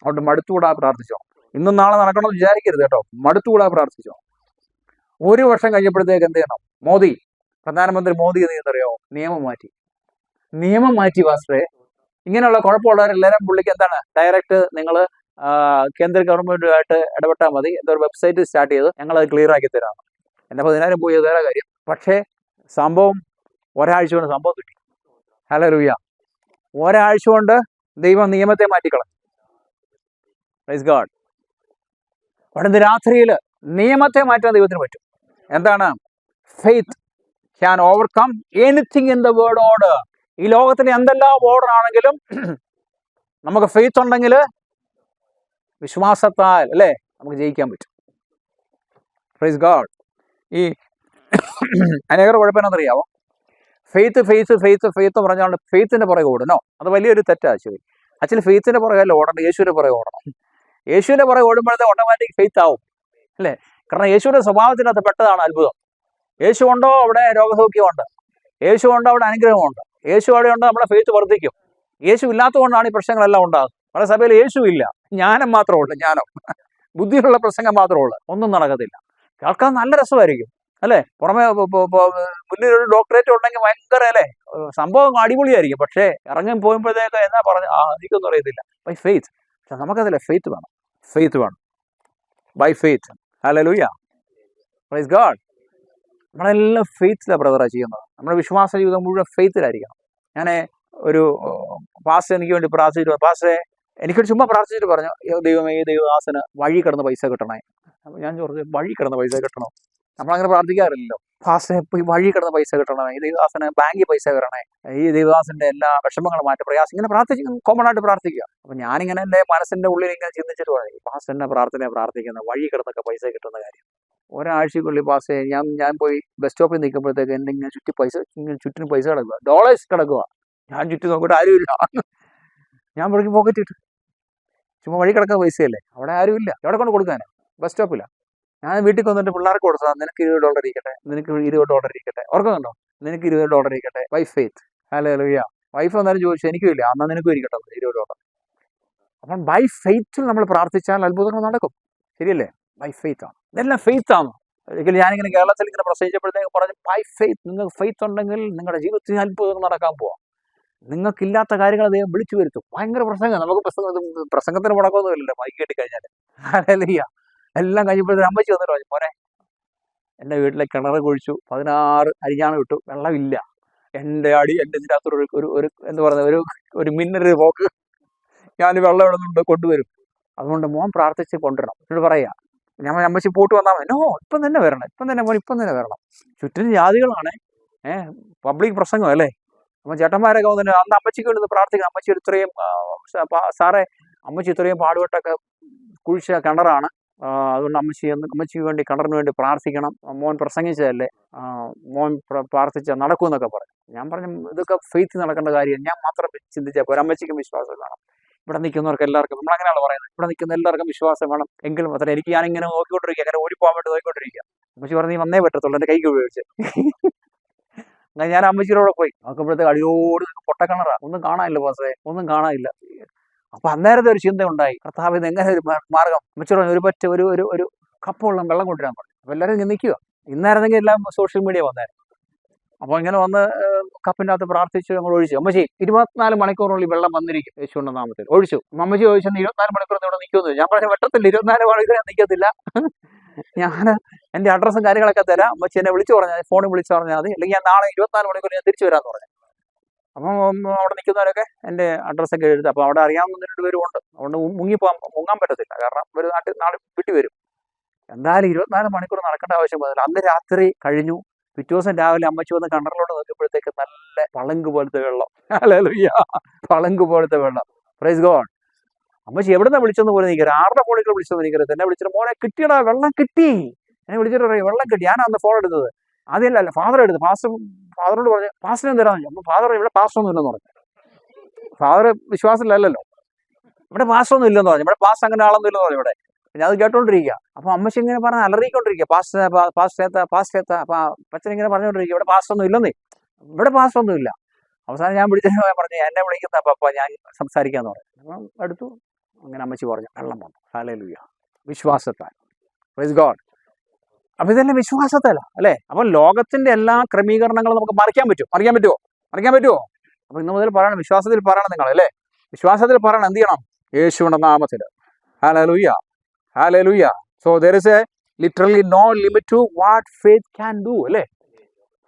അതുകൊണ്ട് മടുത്തുകൂടാ പ്രാർത്ഥിച്ചോ. ഇന്നും നാളെ നടക്കണമെന്ന് വിചാരിക്കരുത് കേട്ടോ. മടുത്തുകൂടാ പ്രാർത്ഥിച്ചോ. 1 വർഷം കഴിഞ്ഞപ്പോഴത്തേക്ക് എന്ത് ചെയ്യണം? പ്രധാനമന്ത്രി മോദി എന്നറിയോ? നിയമം മാറ്റി പാസ്റ്ററെ. ഇങ്ങനെയുള്ള കുഴപ്പമുള്ളവരെല്ലാവരും പുള്ളിക്ക് എന്താണ് ഡയറക്റ്റ് നിങ്ങൾ കേന്ദ്ര ഗവൺമെന്റുമായിട്ട് ഇടപെട്ടാൽ മതി. എന്തൊരു വെബ്സൈറ്റ് സ്റ്റാർട്ട് ചെയ്ത് ഞങ്ങളത് ക്ലിയർ ആക്കി തരാം. എൻ്റെ 10,000 പോയി വേറെ കാര്യം. പക്ഷേ സംഭവം ഒരാഴ്ച കൊണ്ട് സംഭവം കിട്ടി. ഹല്ലേലൂയ. ഒരാഴ്ച കൊണ്ട് ദൈവം നിയമത്തെ മാറ്റിക്കളഞ്ഞു. Praise God. അവിടെ രാത്രിയിൽ നിയമത്തെ മാറ്റാൻ ദൈവത്തിന് പറ്റും. എന്താണ്? Faith can overcome anything in the world order. ഈ ലോകത്തിലെ എന്തെല്ലാം ഓർഡർ ആണെങ്കിലും നമുക്ക് ഫെയ്ത്ത് ഉണ്ടെങ്കിൽ വിശ്വാസത്താൽ അല്ലേ നമുക്ക് ജയിക്കാൻ പറ്റും. Praise God. ഈ അനേകർ കുഴപ്പമെന്നറിയാമോ? ഫെയ്ത്ത് പറഞ്ഞാൽ ഫെയ്ത്തിന്റെ പുറകെ ഓടണോ? അത് വലിയൊരു തെറ്റാണ്. ആക്ച്വലി ഫെയ്ത്തിന്റെ പുറകെ ഓടണം, യേശുവിന്റെ പുറകെ ഓടണം. യേശുവിന്റെ പുറകെ ഓടുമ്പോഴത്തെ ഓട്ടോമാറ്റിക് ഫെയ്ത്ത് ആവും അല്ലേ? കാരണം യേശുവിന്റെ സ്വഭാവത്തിനകത്ത് പെട്ടതാണ് അത്ഭുതം. യേശു ഉണ്ടോ അവിടെ രോഗസൗഖ്യമുണ്ട്. യേശു ഉണ്ടോ അവിടെ അനുഗ്രഹമുണ്ട്. യേശു അവിടെ ഉണ്ടോ നമ്മുടെ ഫെയ്ത്ത് വർദ്ധിക്കും. യേശു ഇല്ലാത്തതുകൊണ്ടാണ് ഈ പ്രശ്നങ്ങളെല്ലാം ഉണ്ടാകുന്നത്. പല സഭയിൽ യേശു ഇല്ല, ജ്ഞാനം മാത്രമേ ഉള്ളൂ. ബുദ്ധിയിലുള്ള പ്രസംഗം മാത്രമേ ഉള്ളൂ. ഒന്നും നടക്കത്തില്ല. കേൾക്കാൻ നല്ല രസമായിരിക്കും അല്ലേ? പുറമെ മുന്നിൽ ഒരു ഡോക്ടറേറ്റ് ഉണ്ടെങ്കിൽ ഭയങ്കര അല്ലേ സംഭവം അടിപൊളിയായിരിക്കും. പക്ഷേ ഇറങ്ങി പോകുമ്പോഴത്തേക്ക് എന്നാ പറഞ്ഞു എനിക്കൊന്നും അറിയത്തില്ല. By faith. പക്ഷെ നമുക്കതില്ല. ഫെയ്ത്ത് വേണം. By faith. Hallelujah. Praise God. നമ്മളെല്ലാം ഫെയ്ത്തിലാണ് ബ്രദറാണ് ചെയ്യുന്നത്. നമ്മുടെ വിശ്വാസ ജീവിതം മുഴുവൻ ഫെയ്ത്തിലായിരിക്കണം. ഞാൻ ഒരു പാസ്റ്റർ എനിക്ക് വേണ്ടി പ്രാർത്ഥിച്ചിട്ട്, പാസ്റ്ററെ എനിക്കൊരു ചുമ്മാ പ്രാർത്ഥിച്ചിട്ട് പറഞ്ഞു, ദൈവമേ ഈ ദൈവദാസന് വഴി കിടന്ന് പൈസ കിട്ടണേ. അപ്പോൾ ഞാൻ ചോദിച്ചു, വഴി കിടന്ന് പൈസ കിട്ടണോ? നമ്മളങ്ങനെ പ്രാർത്ഥിക്കാറില്ലല്ലോ. പാസ്റ്ററെ ഇപ്പോൾ ഈ വഴി കിടന്ന് പൈസ കിട്ടണേ, ഈ ദൈവദാസന് ബാങ്കിൽ പൈസ വരണേ, ഈ ദൈവദാസന്റെ എല്ലാ വിഷമങ്ങളും മാറ്റി പ്രയാസം, ഇങ്ങനെ കോമൺ ആയിട്ട് പ്രാർത്ഥിക്കുക. അപ്പം ഞാനിങ്ങനെ എൻ്റെ മനസ്സിൻ്റെ ഉള്ളിൽ ഇങ്ങനെ ചിന്തിച്ചിട്ട് പറഞ്ഞു, പാസ്റ്ററിന്റെ പ്രാർത്ഥിക്കുന്ന വഴി കിടന്നൊക്കെ പൈസ കിട്ടുന്ന കാര്യം. ഒരാഴ്ചക്കുള്ളിൽ പാസ്റ്റേ ഞാൻ പോയി ബസ് സ്റ്റോപ്പിൽ നിൽക്കുമ്പോഴത്തേക്ക് എൻ്റെ ഇങ്ങനെ ചുറ്റിനും പൈസ കിടക്കുക, ഡോളേഴ്സ് കിടക്കുക. ഞാൻ ചുറ്റി നോക്കിയിട്ട് ആരുമില്ല. ഞാൻ പുറകെ പോക്കറ്റ് ഇട്ടു. ചുമ്മാ വഴി കിടക്കുന്ന പൈസയല്ലേ, അവിടെ ആരുമില്ല. എവിടെ കൊണ്ട് കൊടുക്കാനാ? ബസ് സ്റ്റോപ്പില്ല. ഞാൻ വീട്ടിൽ വന്നിട്ട് പിള്ളേർക്ക് കൊടുത്താൽ നിനക്ക് $20 ഇരിക്കട്ടെ, നിനക്ക് $20 ഇരിക്കട്ടെ, ഓർക്കുന്നുണ്ടോ? നിനക്ക് $20 ഇരിക്കട്ടെ. By faith. ഹല്ലേലൂയ. വൈഫ് വന്നാലും ചോദിച്ചു, എനിക്കും ഇല്ല, എന്നാൽ നിനക്കും ഇരിക്കട്ടെ $20. അപ്പം ബൈ ഫെയ്ത്തിൽ നമ്മൾ പ്രാർത്ഥിച്ചാൽ അത്ഭുതങ്ങൾ നടക്കും. ശരിയല്ലേ? ബൈ ഫെയ്ത്ത് ആണ്. ഇതെല്ലാം ഫെയ്ത്ത് ആണ്. ഒരിക്കലും ഞാനിങ്ങനെ കേരളത്തിൽ ഇങ്ങനെ പ്രസംഗിച്ചപ്പോഴത്തേക്ക് പറഞ്ഞു, ബൈ ഫെയ്ത്ത്. നിങ്ങൾക്ക് ഫെയ്ത്ത് ഉണ്ടെങ്കിൽ നിങ്ങളുടെ ജീവിതത്തിൽ അത്ഭുതങ്ങൾ നടക്കാൻ പോവാം. നിങ്ങൾക്കില്ലാത്ത കാര്യങ്ങൾ ദൈവം വിളിച്ചു വരുത്തും. ഭയങ്കര പ്രസംഗം. നമുക്ക് പ്രസംഗത്തിന് മുടക്കമൊന്നുമില്ലല്ലോ മൈക്ക് കെട്ടിക്കഴിഞ്ഞാൽ. ഹല്ലേലൂയ. എല്ലാം കഴിഞ്ഞപ്പോഴത്തേക്ക് അമ്മച്ചി വന്നിട്ട് പറഞ്ഞു, മോനെ എൻ്റെ വീട്ടിലെ കിണർ കുഴിച്ചു, 16 അരിഞ്ഞാണ് വിട്ടു, വെള്ളമില്ല. എൻ്റെ ഇതിൻ്റെ അകത്തൊരു ഒരു എന്താ പറയുന്നത് ഒരു മിന്നൽ പോക്ക്. ഞാൻ വെള്ളം ഇവിടെ നിന്ന് കൊണ്ടുവരും. അതുകൊണ്ട് മോൻ പ്രാർത്ഥിച്ച് കൊണ്ടുവരണം. എന്നോട് പറയാ, ഞാൻ അമ്മച്ചി പോട്ട് വന്നാൽ നോ ഇപ്പം തന്നെ വരണം, ഇപ്പം തന്നെ വരണം. ചുറ്റിനും ജാതികളാണ്. പബ്ലിക് പ്രസംഗം അല്ലേ? അപ്പം ചേട്ടന്മാരൊക്കെ വന്നിട്ട് അന്ന് അമ്മച്ചിക്ക് വേണ്ടി പ്രാർത്ഥിക്കണം. അമ്മച്ചി ഇത്രയും സാറേ അമ്മച്ചി ഇത്രയും പാടുപെട്ടൊക്കെ കുഴിച്ച കിണറാണ്. അതുകൊണ്ട് അമ്മച്ചിക്ക് വേണ്ടി കിണറിന് വേണ്ടി പ്രാർത്ഥിക്കണം. മോൻ പ്രസംഗിച്ചതല്ലേ, മോൻ പ്രാർത്ഥിച്ച നടക്കുമെന്നൊക്കെ പറഞ്ഞു. ഞാൻ പറഞ്ഞു ഇതൊക്കെ ഫെയ്ത്ത് നടക്കേണ്ട കാര്യം, ഞാൻ മാത്രം ചിന്തിച്ചാൽ പോരാ, അമ്മച്ചിക്കും വിശ്വാസം വേണം. ഇവിടെ നിൽക്കുന്നവർക്ക് എല്ലാവർക്കും, നമ്മളങ്ങനെയാണ് പറയുന്നത്, ഇവിടെ നിൽക്കുന്ന എല്ലാവർക്കും വിശ്വാസം വേണം. എങ്കിലും മാത്രം എനിക്ക് ഞാനിങ്ങനെ നോക്കിക്കൊണ്ടിരിക്കുക, അങ്ങനെ ഓടിപ്പോകാൻ വേണ്ടി നോക്കിക്കൊണ്ടിരിക്കുക. അമ്മച്ചി പറഞ്ഞ് നീ വന്നേ പറ്റത്തുള്ളൂ, എൻ്റെ കൈക്ക് ഉപയോഗിച്ച്. അങ്ങനെ ഞാൻ അമ്മച്ചിയോടെ പോയി നോക്കുമ്പോഴത്തേക്ക് അടിയോട് പൊട്ടക്കിണറാ, ഒന്നും കാണാനില്ല പാസേ, ഒന്നും കാണാനില്ല. അപ്പൊ അന്നേരത്തെ ഒരു ചിന്ത ഉണ്ടായി, കർത്താവ് ഇത് എങ്ങനെ ഒരു മാർഗം. അമ്മച്ചി പറഞ്ഞു ഒരു കപ്പുള്ള വെള്ളം കൊണ്ടുവരാൻ പറഞ്ഞു. അപ്പൊ എല്ലാവരും ഇങ്ങനെ നിൽക്കുക. ഇന്നായിരുന്നെങ്കിൽ എല്ലാം സോഷ്യൽ മീഡിയ വന്നായിരുന്നു. അപ്പോൾ ഇങ്ങനെ വന്ന് കപ്പിൻ്റെ അകത്ത് പ്രാർത്ഥിച്ചു, ഞങ്ങൾ ഒഴിച്ചു. അമ്മച്ചി 24 മണിക്കൂറിനുള്ളിൽ വെള്ളം വന്നിരിക്കും യേശുവിന്റെ നാമത്തിൽ. ഒഴിച്ചു. അമ്മച്ചി ചോദിച്ചു 24 മണിക്കൂർ ഇവിടെ നിൽക്കുമെന്ന്. ഞാൻ പറഞ്ഞു പറ്റത്തില്ല, 24 മണിക്കൂർ ഞാൻ നിൽക്കത്തില്ല. ഞാൻ എൻ്റെ അഡ്രസ്സും കാര്യങ്ങളൊക്കെ തരാം, അമ്മച്ചി എന്നെ വിളിച്ചു പറഞ്ഞാൽ, ഫോണിൽ വിളിച്ചു പറഞ്ഞാൽ മതി, അല്ലെങ്കിൽ ഞാൻ നാളെ 24 മണിക്കൂർ ഞാൻ തിരിച്ചു വരാമെന്ന് പറഞ്ഞു. അപ്പം അവിടെ നിൽക്കുന്നവരൊക്കെ എൻ്റെ അഡ്രസ്സൊക്കെ എഴുതി. അപ്പോൾ അവിടെ അറിയാവുന്ന 2 പേരും ഉണ്ട്. അതുകൊണ്ട് മുങ്ങാൻ പറ്റത്തില്ല, കാരണം ഒരു നാളെ വിട്ടു വരും. എന്തായാലും 24 മണിക്കൂർ നടക്കേണ്ട ആവശ്യം വന്നില്ല. അന്ന് രാത്രി കഴിഞ്ഞു. പിറ്റേ ദിവസം രാവിലെ അമ്മച്ചി വന്ന് കിണറിലോട്ട് നോക്കിയപ്പോഴത്തേക്ക് നല്ല പളങ്ക് പോലത്തെ വെള്ളം. ഹല്ലേലൂയ, പളങ്ക് പോലത്തെ വെള്ളം. Praise God. അമ്മച്ചി എവിടുന്ന വിളിച്ചെന്ന് പോലും എനിക്കറിയാം. 6 ഫോണിൽ വിളിച്ചെന്ന് എനിക്കറിയാം. എന്നെ വിളിച്ചിട്ട് മോനെ കിട്ടിയടാ, വെള്ളം കിട്ടി. എന്നെ വിളിച്ചിട്ട് പറയും വെള്ളം കിട്ടി. ഞാനന്ന് ഫോൺ എടുത്തത്. ആദ്യമല്ല ഫാദർ എടുത്ത്. ഫാദറോട് പറഞ്ഞു പാസ്റ്ററിനെ തരാമെന്ന്. അപ്പം ഫാദർ ഇവിടെ പാസ്റ്ററൊന്നും ഇല്ലെന്ന് പറഞ്ഞു. ഫാദർ വിശ്വാസമില്ലല്ലോ, ഇവിടെ പാസ്റ്ററൊന്നും ഇല്ലെന്ന് പറഞ്ഞു. ഇവിടെ പാസ്റ്റർ അങ്ങനെ ആളൊന്നും ഇല്ലെന്ന് പറഞ്ഞു ഇവിടെ. പിന്നെ അത് കേട്ടോണ്ടിരിക്കുക. അപ്പൊ അമ്മച്ചി ഇങ്ങനെ പറഞ്ഞ് അലറിക്കൊണ്ടിരിക്കുക, പാസ്റ്റേത്ത. അപ്പൊ അച്ഛൻ ഇങ്ങനെ പറഞ്ഞുകൊണ്ടിരിക്കുക ഇവിടെ പാസ്റ്ററൊന്നും ഇല്ലെന്നേ, ഇവിടെ പാസ്റ്ററൊന്നും ഇല്ല. അവസാനം ഞാൻ വിളിച്ചു പറഞ്ഞു എന്നെ വിളിക്കുന്ന പപ്പ, ഞാൻ സംസാരിക്കാന്ന് പറഞ്ഞു. അപ്പം എടുത്തു. അങ്ങനെ അമ്മച്ചി പറഞ്ഞു വെള്ളം വന്നു. ഹല്ലേലൂയ, വിശ്വാസത്താൽ. Praise God. അപ്പൊ ഇതെല്ലാം വിശ്വാസത്തല്ല അല്ലേ? അപ്പൊ ലോകത്തിന്റെ എല്ലാ ക്രമീകരണങ്ങളും നമുക്ക് മറിക്കാൻ പറ്റുമോ? അപ്പൊ ഇന്ന് മുതൽ പറയണം, വിശ്വാസത്തിൽ പറയണം നിങ്ങൾ അല്ലേ? വിശ്വാസത്തിൽ പറയണം. എന്ത് ചെയ്യണം? യേശുവിന്റെ നാമത്തിൽ. Hallelujah, hallelujah. So there is a literally no limit to what faith can do അല്ലേ?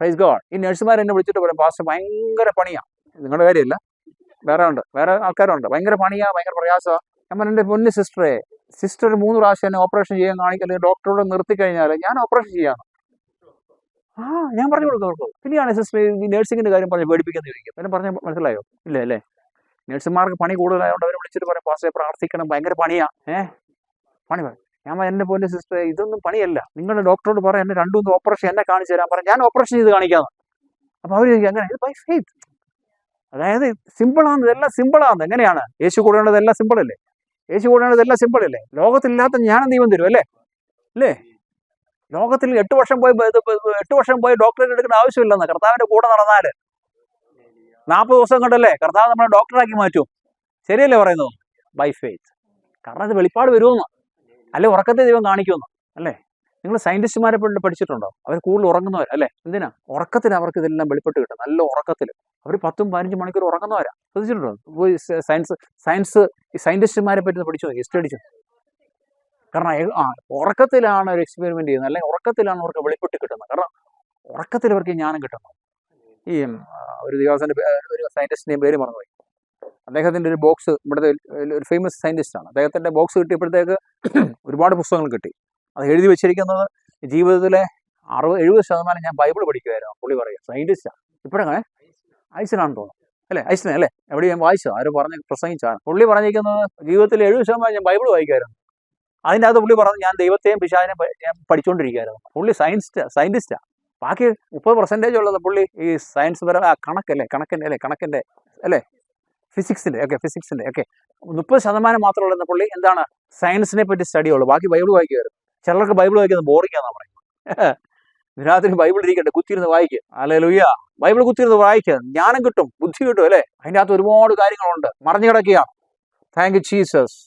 Praise God. ഈ നഴ്സുമാർ എന്നെ വിളിച്ചിട്ട് പറയും പാസ്റ്റർ ഭയങ്കര പണിയാ. നിങ്ങളുടെ കാര്യമില്ല, വേറെ ആൾക്കാരുണ്ട്. ഭയങ്കര പണിയാ, ഭയങ്കര പ്രയാസമാണ്. ഞാൻ പറഞ്ഞു എൻ്റെ പൊന്ന് സിസ്റ്റർ 3 പ്രാവശ്യം എന്നെ ഓപ്പറേഷൻ ചെയ്യാൻ കാണിക്കല്ലെങ്കിൽ ഡോക്ടറോട് നിർത്തിക്കഴിഞ്ഞാൽ ഞാൻ ഓപ്പറേഷൻ ചെയ്യാം. ഞാൻ പറഞ്ഞു കൊടുക്കും. പിന്നെയാണ് സിസ്റ്റർ ഈ നഴ്സിംഗിന്റെ കാര്യം പറഞ്ഞ് പേടിപ്പിക്കുന്നത് ചോദിക്കും. പിന്നെ പറഞ്ഞ മനസ്സിലായോ? ഇല്ല അല്ലേ? നഴ്സുമാർക്ക് പണി കൂടുതലായതുകൊണ്ട് അവർ വിളിച്ചിട്ട് പറയും പാസ്റ്ററെ പ്രാർത്ഥിക്കണം, ഭയങ്കര പണിയാ. പണി പറയും. ഞാൻ എൻ്റെ പൊന്ന് സിസ്റ്റർ ഇതൊന്നും പണിയല്ല, നിങ്ങളുടെ ഡോക്ടറോട് പറയാം എന്നെ 2-3 ഓപ്പറേഷൻ എന്നെ കാണിച്ചു തരാൻ പറയാം, ഞാൻ ഓപ്പറേഷൻ ചെയ്ത് കാണിക്കാന്ന്. അപ്പൊ അവർ ചോദിക്കും അങ്ങനെ, ഇത് ബൈ ഫെയ്ത്ത്. അതായത് സിമ്പിളാണ്, ഇതെല്ലാം സിമ്പിളാണ്. എങ്ങനെയാണ്? യേശു കൂടേണ്ടതെല്ലാം സിമ്പിൾ അല്ലേ? യേശു സിമ്പിൾ അല്ലേ? ലോകത്തിലില്ലാത്ത ജ്ഞാനം ദൈവം തരും അല്ലേ? ലോകത്തിൽ 8 വർഷം പോയി ഡോക്ടറേറ്റ് എടുക്കേണ്ട ആവശ്യമില്ലെന്ന്. കർത്താവിന്റെ കൂടെ നടന്നാല് 40 ദിവസം കൊണ്ടല്ലേ കർത്താവ് നമ്മളെ ഡോക്ടറാക്കി മാറ്റും. ശരിയല്ലേ പറയുന്നത്? By faith. കാരണം അത് വെളിപ്പാട് വരുമെന്ന്, അല്ലെ ഉറക്കത്തെ ദൈവം കാണിക്കുമെന്ന് അല്ലേ? നിങ്ങൾ സയന്റിസ്റ്റുമാരെ പഠിച്ചിട്ടുണ്ടോ? അവർ കൂടുതൽ ഉറങ്ങുന്നവർ അല്ലേ? എന്തിനാ? ഉറക്കത്തിന് അവർക്ക് ഇതെല്ലാം വെളിപ്പെട്ട് കിട്ടും. നല്ല ഉറക്കത്തിൽ അവർ 10-15 മണിക്കൂർ ഉറങ്ങുന്നവരാ. ശ്രദ്ധിച്ചിട്ടുണ്ടോ? പോയി സയൻസ് ഈ സയന്റിസ്റ്റുമാരെ പറ്റി പഠിച്ചു, ഹിസ്റ്ററി അടിച്ചു. കാരണം ഉറക്കത്തിലാണ് ഒരു എക്സ്പെരിമെന്റ് ചെയ്യുന്നത്, അല്ലെങ്കിൽ ഉറക്കത്തിലാണ് അവർക്ക് വെളിപ്പെട്ട് കിട്ടുന്നത്. കാരണം ഉറക്കത്തിൽ അവർക്ക് ജ്ഞാനം കിട്ടുന്നു. ഈ ഒരു ഒരു സയന്റിസ്റ്റിന്റെ പേര് മറന്നുപോയി. അദ്ദേഹത്തിന്റെ ഒരു ബോക്സ്, ഇവിടുത്തെ ഒരു ഫേമസ് സയന്റിസ്റ്റ് ആണ്. അദ്ദേഹത്തിന്റെ ബോക്സ് കിട്ടിയപ്പോഴത്തേക്ക് ഒരുപാട് പുസ്തകങ്ങൾ കിട്ടി. അത് എഴുതി വെച്ചിരിക്കുന്നത് ജീവിതത്തിലെ 60-70% ഞാൻ ബൈബിൾ പഠിക്കുമായിരുന്നു. പുള്ളി പറയും സയന്റിസ്റ്റാണ്. ഇപ്പോഴങ്ങനെ ഐസനാണെന്ന് തോന്നുന്നു അല്ലേ? ഐസനെ അല്ലേ? എവിടെ ഞാൻ വായിച്ചത്, ആരും പറഞ്ഞ് പ്രസംഗിച്ചാണ്. പുള്ളി പറഞ്ഞിരിക്കുന്നത് ജീവിതത്തിൽ 70% ഞാൻ ബൈബിൾ വായിക്കുമായിരുന്നു. അതിൻ്റെ അകത്ത് പുള്ളി പറഞ്ഞു ഞാൻ ദൈവത്തെയും പിശാചിനെയും ഞാൻ പഠിച്ചുകൊണ്ടിരിക്കുകയായിരുന്നു. പുള്ളി സയന്റിസ്റ്റാണ്. ബാക്കി 30% ഉള്ളത് പുള്ളി ഈ സയൻസ് പരമായ കണക്കിന്റെ അല്ലേ, ഫിസിക്സിന്റെ ഒക്കെ 30% മാത്രമുള്ള പുള്ളി എന്താണ്, സയൻസിനെ പറ്റി സ്റ്റഡി ഉള്ളൂ. ബാക്കി ബൈബിൾ വായിക്കുമായിരുന്നു. ചിലർക്ക് ബൈബിൾ വായിക്കുന്നത് ബോറിങ്ങാന്നാ പറയുന്നത്. രാത്രി ബൈബിൾ ഇരിക്കട്ടെ, കുത്തിയിരുന്ന് വായിക്കുക. ഹല്ലേലൂയ. ബൈബിൾ കുത്തിയിരുന്ന് വായിക്കുക, ജ്ഞാനം കിട്ടും, ബുദ്ധി കിട്ടും അല്ലേ? അതിൻ്റെ അകത്ത് ഒരുപാട് കാര്യങ്ങളുണ്ട്, മറിഞ്ഞു കിടക്കുകയാണ്. Thank you Jesus.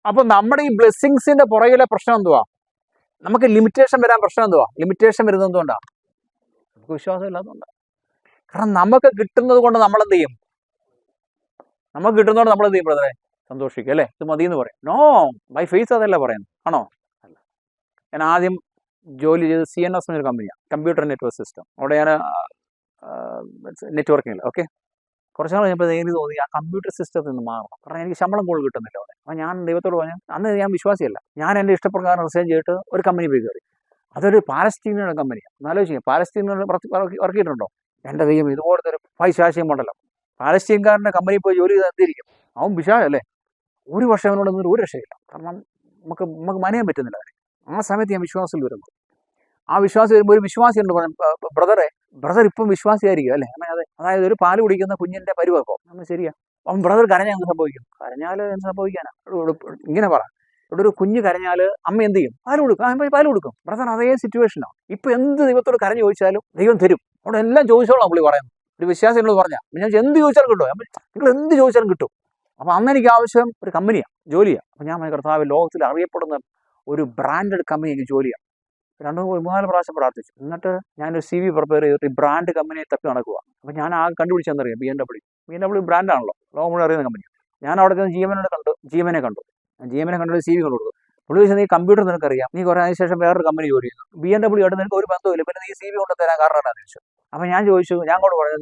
അപ്പൊ നമ്മുടെ ഈ ബ്ലെസ്സിങ്സിന്റെ പുറകിലെ പ്രശ്നം എന്തുവാ? നമുക്ക് ലിമിറ്റേഷൻ വരാൻ പ്രശ്നം എന്തുവാ? ലിമിറ്റേഷൻ വരുന്നത് എന്തുകൊണ്ടാണ്? നമുക്ക് വിശ്വാസം ഇല്ലാത്തതുകൊണ്ടാണ്. കാരണം നമുക്ക് കിട്ടുന്നത് കൊണ്ട് നമ്മൾ എന്ത് ചെയ്യും? ബ്രദറെ സന്തോഷിക്കുക അല്ലേ? ഇത് മതി എന്ന് പറയും. നോ, ബൈ ഫെയ്ത്ത് അതല്ല പറയുന്നത്. ആണോ? അല്ല. ഞാൻ ആദ്യം ജോലി ചെയ്ത് CNS എന്നൊരു കമ്പനിയാണ്, കമ്പ്യൂട്ടർ നെറ്റ്വർക്ക് സിസ്റ്റം. അവിടെ ഞാൻ നെറ്റ്വർക്കിങ്ങിൽ കുറച്ച് നാൾ കഴിഞ്ഞപ്പോൾ എനിക്ക് തോന്നി ആ കമ്പ്യൂട്ടർ സിസ്റ്റത്തിൽ നിന്ന് മാറണം. കാരണം എനിക്ക് ശമ്പളം കൂടുതൽ കിട്ടുന്നില്ല അവിടെ. അപ്പോൾ ഞാൻ ദൈവത്തോട് പറഞ്ഞു, അന്ന് ഞാൻ വിശ്വാസിയല്ല, ഞാൻ എൻ്റെ ഇഷ്ടപ്രകാരം റിസൈൻ ചെയ്തിട്ട് ഒരു കമ്പനി പോയി കയറി. അതൊരു പാലസ്തീനിയുടെ കമ്പനിയാണ്. എന്നാലോചിക്കുക, പാലസ്തീനിൽ വർക്ക് ചെയ്തിട്ടുണ്ടോ? എൻ്റെ ദൈവം ഇതുപോലത്തെ ഒരു പൈശാചികം ഉണ്ടല്ലോ. പാലസ്തീൻകാരൻ്റെ കമ്പനി പോയി ജോലി ചെയ്തിരിക്കും, അവൻ പിശാചല്ലേ? ഒരു വർഷം അവനോട് നിന്നിട്ട് ഒരു രക്ഷയില്ല. കാരണം നമുക്ക് നമുക്ക് മനയാൻ പറ്റുന്നില്ല അവരെ. ആ സമയത്ത് ഞാൻ വിശ്വാസത്തിൽ വരുന്നു. ആ വിശ്വാസം വരുമ്പോൾ ഒരു വിശ്വാസിയുണ്ട് പറഞ്ഞു, ബ്രദർ ഇപ്പം വിശ്വാസിയായിരിക്കും അല്ലേ? അതായത് ഒരു പാല് കുടിക്കുന്ന കുഞ്ഞിന്റെ പരുവപ്പോ നമ്മൾ ശരിയാ. അവൻ ബ്രദർ കരഞ്ഞാൽ എന്ത് സംഭവിക്കും? കരഞ്ഞാൽ എന്ത് സംഭവിക്കാനാ? ഇങ്ങനെ പറ, ഇവിടെ ഒരു കുഞ്ഞ് കരഞ്ഞാൽ അമ്മ എന്ത് ചെയ്യും? പാല് കൊടുക്കും. പാല് കൊടുക്കും. ബ്രദർ അതേ സിറ്റുവേഷനാണ്. ഇപ്പൊ എന്ത് ദൈവത്തോട് കരഞ്ഞു ചോദിച്ചാലും ദൈവം തരും. അവിടെ എല്ലാം ചോദിച്ചോളാം പുള്ളി പറയുന്നത്. ഒരു വിശ്വാസി എന്നോട് പറഞ്ഞാൽ ഞാൻ എന്ത് ചോദിച്ചാലും കിട്ടും. നിങ്ങൾ എന്ത് ചോദിച്ചാലും കിട്ടും. അപ്പൊ അന്ന് എനിക്ക് ആവശ്യം ഒരു കമ്പനിയാണ്, ജോലിയാണ്. അപ്പൊ ഞാൻ കർത്താവ് ലോകത്തിൽ അറിയപ്പെടുന്ന ഒരു ബ്രാൻഡഡ് കമ്പനി എനിക്ക് ജോലിയാണ്. 2-3 പ്രാവശ്യം പ്രാർത്ഥിച്ചു. എന്നിട്ട് ഞാനൊരു CV പ്രിപ്പയർ ചെയ്തിട്ട് ഈ ബ്രാൻഡ് കമ്പനിയെ തപ്പി നടക്കുക. അപ്പൊ ഞാൻ ആ കണ്ടുപിടിച്ചെന്നറിയാം, BMW ബ്രാൻഡാണല്ലോ, ലോകം മുഴുവൻ അറിയുന്ന കമ്പനി. ഞാൻ അവിടെ നിന്ന് GMനെ കണ്ടു. GMനെ കണ്ടു CV കൊടുത്തു. പുള്ളി ചോദിച്ചാൽ നീ കമ്പ്യൂട്ടർ നിനക്കറിയാം, നീ കുറേ അതിനുശേഷം വേറൊരു കമ്പനി ജോലി ചെയ്യുന്നു, BMW ആയിട്ട് നിനക്ക് ഒരു ബന്ധമില്ല, പിന്നെ നീ CV കൊണ്ട് തരാൻ കാരണം എന്താണെന്ന് ചോദിച്ചു. അപ്പൊ ഞാൻ ചോദിച്ചു, ഞാൻ കൂടെ പറഞ്ഞു,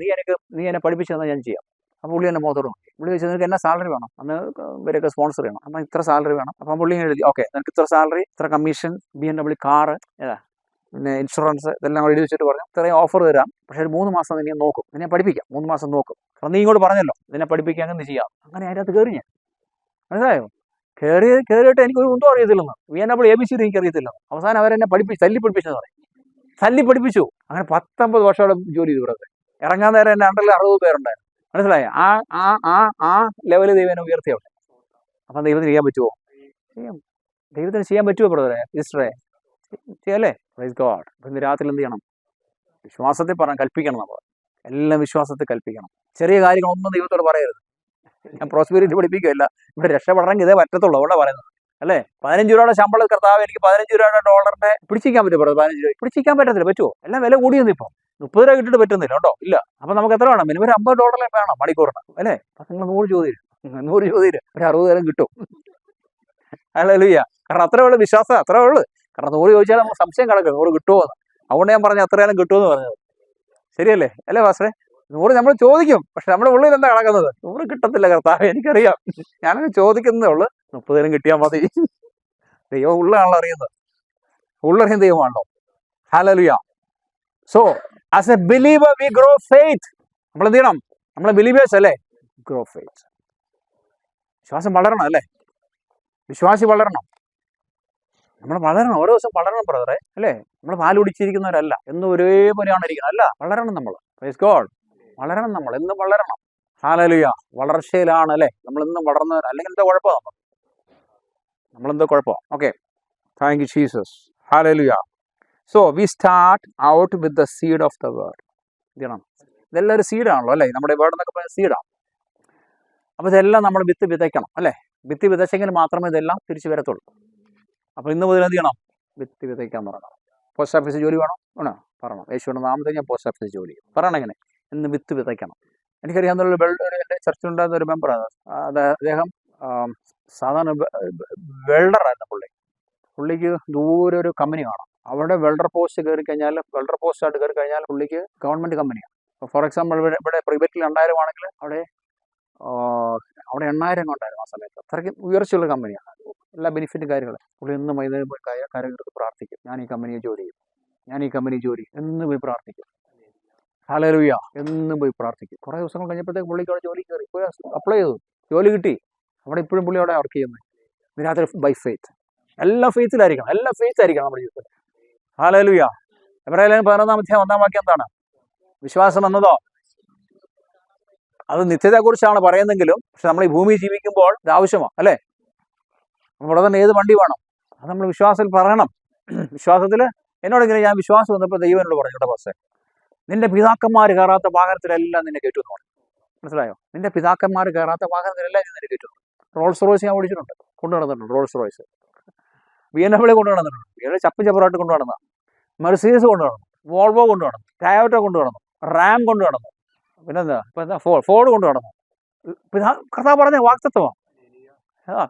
നീ എന്നെ പഠിപ്പിച്ചു തന്നാൽ ഞാൻ ചെയ്യാം. അപ്പോൾ പുള്ളി എന്നെ മുഖത്തോട് നോക്കി. പുള്ളി ചോദിച്ചാൽ നിനക്ക് എന്നാ സാലറി വേണം? അന്ന് ഇവരൊക്കെ സ്പോൺസർ ചെയ്യണം. അപ്പം ഇത്ര സാലറി വേണം. അപ്പം പുള്ളി എഴുതി, ഓക്കെ നിനക്ക് ഇത്ര സാലറി, ഇത്ര കമ്മീഷൻ, BMW കാറ്, പിന്നെ ഇൻഷുറൻസ്, ഇതെല്ലാം എഴുതി വെച്ചിട്ട് പറഞ്ഞു ഇത്രയും ഓഫർ തരാം. പക്ഷേ ഒരു 3 മാസം നിന്നെ നോക്കും, നിന്നെ പഠിപ്പിക്കാം. 3 മാസം നോക്കും. കാരണം നീ ഇങ്ങോട്ട് പറഞ്ഞല്ലോ നിന്നെ പഠിപ്പിക്കാൻ അങ്ങനെ ചെയ്യാം. അങ്ങനെ അതിൻ്റെ അകത്ത് കയറി ഞാൻ. മനസ്സിലായോ? കയറിയിട്ട് എനിക്കൊരു ഒന്നും അറിയത്തില്ലെന്ന്. BMW ABCD എനിക്ക് അറിയത്തില്ല. അവസാനം അവരെന്നെ തല്ലി പഠിപ്പിച്ചെന്ന് പറയും. തല്ലി പഠിപ്പിച്ചു. അങ്ങനെ 19 വർഷത്തോടെ ജോലി ചെയ്തു. ഇവിടെ ഇറങ്ങാൻ നേരം എൻ്റെ അണ്ടറിൽ 60 പേരുണ്ടായിരുന്നു. മനസ്സിലായോ? ആ ലെവല് ദൈവനെ ഉയർത്തിയവിടെ. അപ്പം ദൈവത്തിന് ചെയ്യാൻ പറ്റുമോ? ദൈവത്തിന് ചെയ്യാൻ പറ്റുമോ ബ്രദറെ, സിസ്റ്ററെ? ചെയ്യല്ലേ? Praise God. അപ്പം ഇന്ന് രാത്രി എന്ത് ചെയ്യണം? വിശ്വാസത്തിൽ കൽപ്പിക്കണം. നമ്മൾ എല്ലാം വിശ്വാസത്തിൽ കൽപ്പിക്കണം. ചെറിയ കാര്യങ്ങളൊന്നും ദൈവത്തോട് പറയരുത്. ഞാൻ പ്രോസ്പെരിറ്റി പഠിപ്പിക്കുകയല്ല, ഇവിടെ രക്ഷപ്പെടണമെങ്കിൽ ഇതേ പറ്റത്തുള്ളൂ. അവിടെ പറയുന്നത് അല്ലേ? 15 രൂപയുടെ ശമ്പളം കർത്താവ് എനിക്ക് 15 രൂപയുടെ ഡോളറിന്റെ പിടിച്ചിരിക്കാൻ പറ്റും. 15 രൂപ പിടിച്ചിരിക്കാൻ പറ്റത്തില്ല. പറ്റുമോ? എല്ലാം വില കൂടിയെന്ന്. ഇപ്പം 30 രൂപ കിട്ടിയിട്ട് പറ്റുന്നില്ല. ഉണ്ടോ? ഇല്ല. അപ്പൊ നമുക്ക് എത്ര വേണം? മിനിമം $50 വേണം മണിക്കൂറിന് അല്ലേ? അപ്പൊ നിങ്ങൾ 100 ചോദ്യം ഒരു 60 കിട്ടും. ഹല്ലേലൂയ. കാരണം അത്രേ ഉള്ളൂ വിശ്വാസം, അത്രേ ഉള്ളൂ. കാരണം 100 ചോദിച്ചാൽ നമുക്ക് സംശയം കിടക്കും 100 കിട്ടുമോ എന്ന്. അതുകൊണ്ട് ഞാൻ പറഞ്ഞ അത്രയാലും കിട്ടുമെന്ന് പറഞ്ഞത്. ശരിയല്ലേ? അല്ലേ പാസ്റ്ററെ? 100 നമ്മൾ ചോദിക്കും, പക്ഷെ നമ്മുടെ ഉള്ളിൽ എന്താ കിടക്കുന്നത്? 100 കിട്ടത്തില്ല കർത്താവ്, എനിക്കറിയാം. ഞാനത് ചോദിക്കുന്നതേ ഉള്ളൂ. 30 കിട്ടിയാൽ മതി. ദൈവം ഉള്ളാണല്ലോ അറിയുന്നത്. ഉള്ളറിയുന്ന ദൈവമാണല്ലോ. Hallelujah. So as a believer we grow faith. നമ്മൾ എന്ത് ചെയ്യണം? നമ്മളെ ബിലീവേഴ്സ് അല്ലേ? Grow faith. വിശ്വാസം വളരണം അല്ലേ? വിശ്വാസി വളരണം. നമ്മൾ വളരണം. ഓരോ ദിവസം വളരണം ബ്രദറെ, അല്ലേ? നമ്മൾ പാല് കുടിച്ചിരിക്കുന്നവരല്ല, എന്നും ഒരേപോലെയാണ് ഇരിക്കുന്നത്. അല്ല, വളരണം നമ്മൾ. Praise God. വളരണം. നമ്മൾ എന്നും വളരണം. ഹല്ലേലൂയ. വളർച്ചയിലാണ് അല്ലേ നമ്മൾ ഇന്നും വളർന്നവർ. അല്ലെങ്കിൽ എന്താ കുഴപ്പം? നമ്മളെന്തോ കുഴപ്പം? Okay, thank you Jesus. Hallelujah. So we start out with the seed of the word. ഇതെല്ലാം ഒരു സീഡാണല്ലോ അല്ലേ? നമ്മുടെ വേർഡ് എന്നൊക്കെ പറയുന്നത് സീഡാണ്. അപ്പോൾ ഇതെല്ലാം നമ്മൾ വിത്ത് വിതയ്ക്കണം അല്ലേ? വിത്ത് വിതച്ചെങ്കിൽ മാത്രമേ ഇതെല്ലാം തിരിച്ചു വരത്തുള്ളൂ. അപ്പോൾ ഇന്ന് മുതൽ എന്ത് ചെയ്യണം? വിത്ത് വിതയ്ക്കാൻ പറയണം. പോസ്റ്റ് ഓഫീസ് ജോലി വേണം? വേണോ? പറയണം. യേശുവിൻ്റെ നാമത്തിൽ ഞാൻ പോസ്റ്റ് ഓഫീസ് ജോലി പറയണം. ഇങ്ങനെ ഇന്ന് വിത്ത് വിതയ്ക്കണം. എനിക്കറിയാവുന്ന എൻ്റെ ചർച്ചിലുണ്ടായിരുന്ന ഒരു മെമ്പറാണ്. അദ്ദേഹം സാധാരണ വെൽഡറായിരുന്നു. പുള്ളിക്ക് ദൂരെ ഒരു കമ്പനി കാണാം. അവിടെ വെൽഡർ പോസ്റ്റ് കയറി കഴിഞ്ഞാൽ, വെൽഡർ പോസ്റ്റായിട്ട് കയറി കഴിഞ്ഞാൽ പുള്ളിക്ക് ഗവൺമെൻറ് കമ്പനിയാണ്. ഇപ്പോൾ ഫോർ എക്സാമ്പിൾ ഇവിടെ പ്രൈവറ്റിൽ 2000 ആണെങ്കിൽ അവിടെ 8000 കൊണ്ടായിരുന്നു ആ സമയത്ത്. അത്രയ്ക്ക് ഉയർച്ചയുള്ള കമ്പനിയാണ്. എല്ലാ ബെനിഫിറ്റും കാര്യങ്ങളും. പുള്ളി എന്നും വൈകുന്നേരം പോയി കരകെടുത്ത് പ്രാർത്ഥിക്കും. ഞാൻ ഈ കമ്പനിയെ ജോലി ചെയ്യും, എന്ന് പോയി പ്രാർത്ഥിക്കും. ഹല്ലേലൂയ. എന്നും പോയി പ്രാർത്ഥിക്കും. കുറേ ദിവസങ്ങൾ കഴിഞ്ഞപ്പോഴത്തേക്ക് പുള്ളിക്ക് അവിടെ ജോലി കയറി, പോയി അപ്ലൈ ചെയ്തു, ജോലി കിട്ടി. അവിടെ ഇപ്പോഴും പുള്ളി അവിടെ വർക്ക് ചെയ്യുന്നത്. ഇതിനകത്ത് ബൈ ഫെയ്ത്ത്. എല്ലാ ഫെയ്ത്തിലായിരിക്കണം നമ്മുടെ ജീവിതത്തിൽ. ഹല്ലേലൂയ. എബ്രായർ 11-1 വാക്യം എന്താണ്? വിശ്വാസം എന്നതോ അത് നിത്യതയെക്കുറിച്ചാണ് പറയുന്നെങ്കിലും, പക്ഷെ നമ്മൾ ഈ ഭൂമിയിൽ ജീവിക്കുമ്പോൾ ഇത് ആവശ്യമാണ് അല്ലേ? നമ്മുടെ തന്നെ ഏത് വണ്ടി വേണം? അത് നമ്മൾ വിശ്വാസത്തിൽ പറയണം. വിശ്വാസത്തിൽ എന്നോടിങ്ങനെ ഞാൻ വിശ്വാസം വന്നപ്പോൾ ദൈവം എന്നോട് പറഞ്ഞു, കേട്ടോ ബസ്സേ, നിന്റെ പിതാക്കന്മാർ കയറാത്ത വാഹനത്തിലെല്ലാം നിന്നെ കയറ്റുമെന്ന് പറഞ്ഞു. മനസ്സിലായോ? നിന്റെ പിതാക്കന്മാർ കയറാത്ത വാഹനത്തിലെല്ലാം നിന്നെ കയറ്റുന്നു. റോൾസ് റോയ്സ് ഞാൻ ഓടിച്ചിട്ടുണ്ട്, കൊണ്ടു നടന്നിട്ടുണ്ട്. റോൾസ് റോയ്സ്, BMW കൊണ്ടു നടന്നിട്ടുണ്ട്. BMW ചപ്പും ചപ്പറായിട്ട് കൊണ്ടു നടന്ന, മെർസീഡസ് കൊണ്ടു നടന്നു, വോൾവോ കൊണ്ടു നടന്നു, ടയോട്ടോ കൊണ്ടു നടന്നു, റാം കൊണ്ടു നടന്നു, പിന്നെന്താ ഫോർഡ് കൊണ്ടു നടന്നു. കർത്താവ് പറഞ്ഞ വാക്തത്വമാണ്.